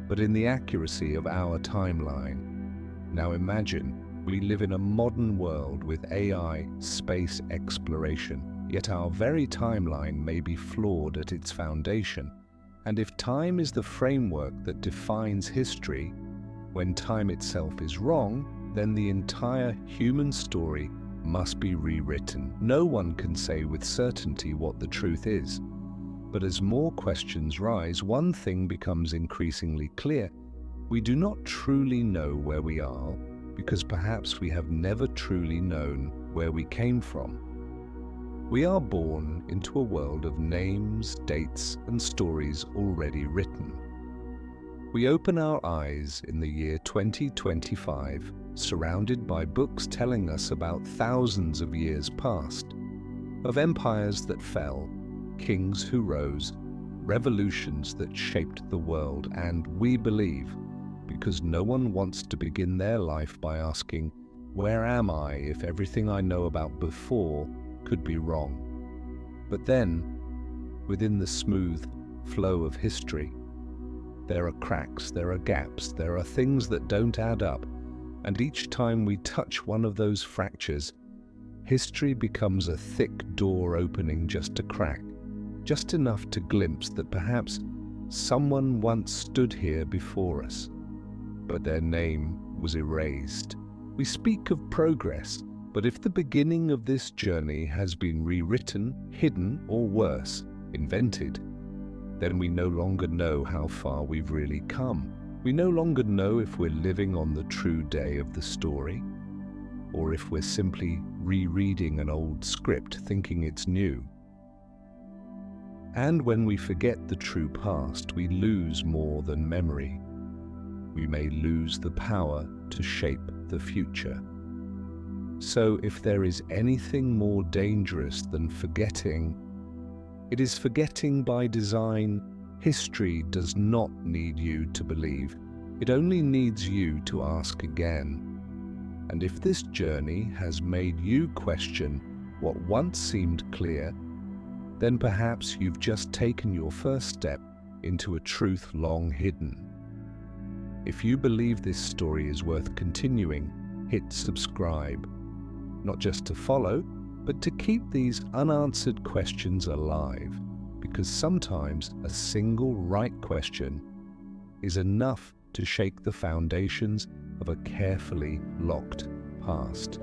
but in the accuracy of our timeline. Now imagine, we live in a modern world with AI, space exploration, yet our very timeline may be flawed at its foundation. And if time is the framework that defines history, when time itself is wrong, then the entire human story must be rewritten. No one can say with certainty what the truth is. But as more questions rise, one thing becomes increasingly clear. We do not truly know where we are, because perhaps we have never truly known where we came from. We are born into a world of names, dates, and stories already written. We open our eyes in the year 2025, surrounded by books telling us about thousands of years past, of empires that fell, kings who rose, revolutions that shaped the world, and we believe, because no one wants to begin their life by asking, where am I if everything I know about before could be wrong? But then, within the smooth flow of history, there are cracks, there are gaps, there are things that don't add up, and each time we touch one of those fractures, history becomes a thick door opening just a crack, just enough to glimpse that perhaps someone once stood here before us, but their name was erased. We speak of progress, but if the beginning of this journey has been rewritten, hidden, or worse, invented, then we no longer know how far we've really come. We no longer know if we're living on the true day of the story, or if we're simply rereading an old script thinking it's new. And when we forget the true past, we lose more than memory. We may lose the power to shape the future. So if there is anything more dangerous than forgetting, it is forgetting by design. History does not need you to believe. It only needs you to ask again. And if this journey has made you question what once seemed clear, then perhaps you've just taken your first step into a truth long hidden. If you believe this story is worth continuing, hit subscribe, not just to follow, but to keep these unanswered questions alive, because sometimes a single right question is enough to shake the foundations of a carefully locked past.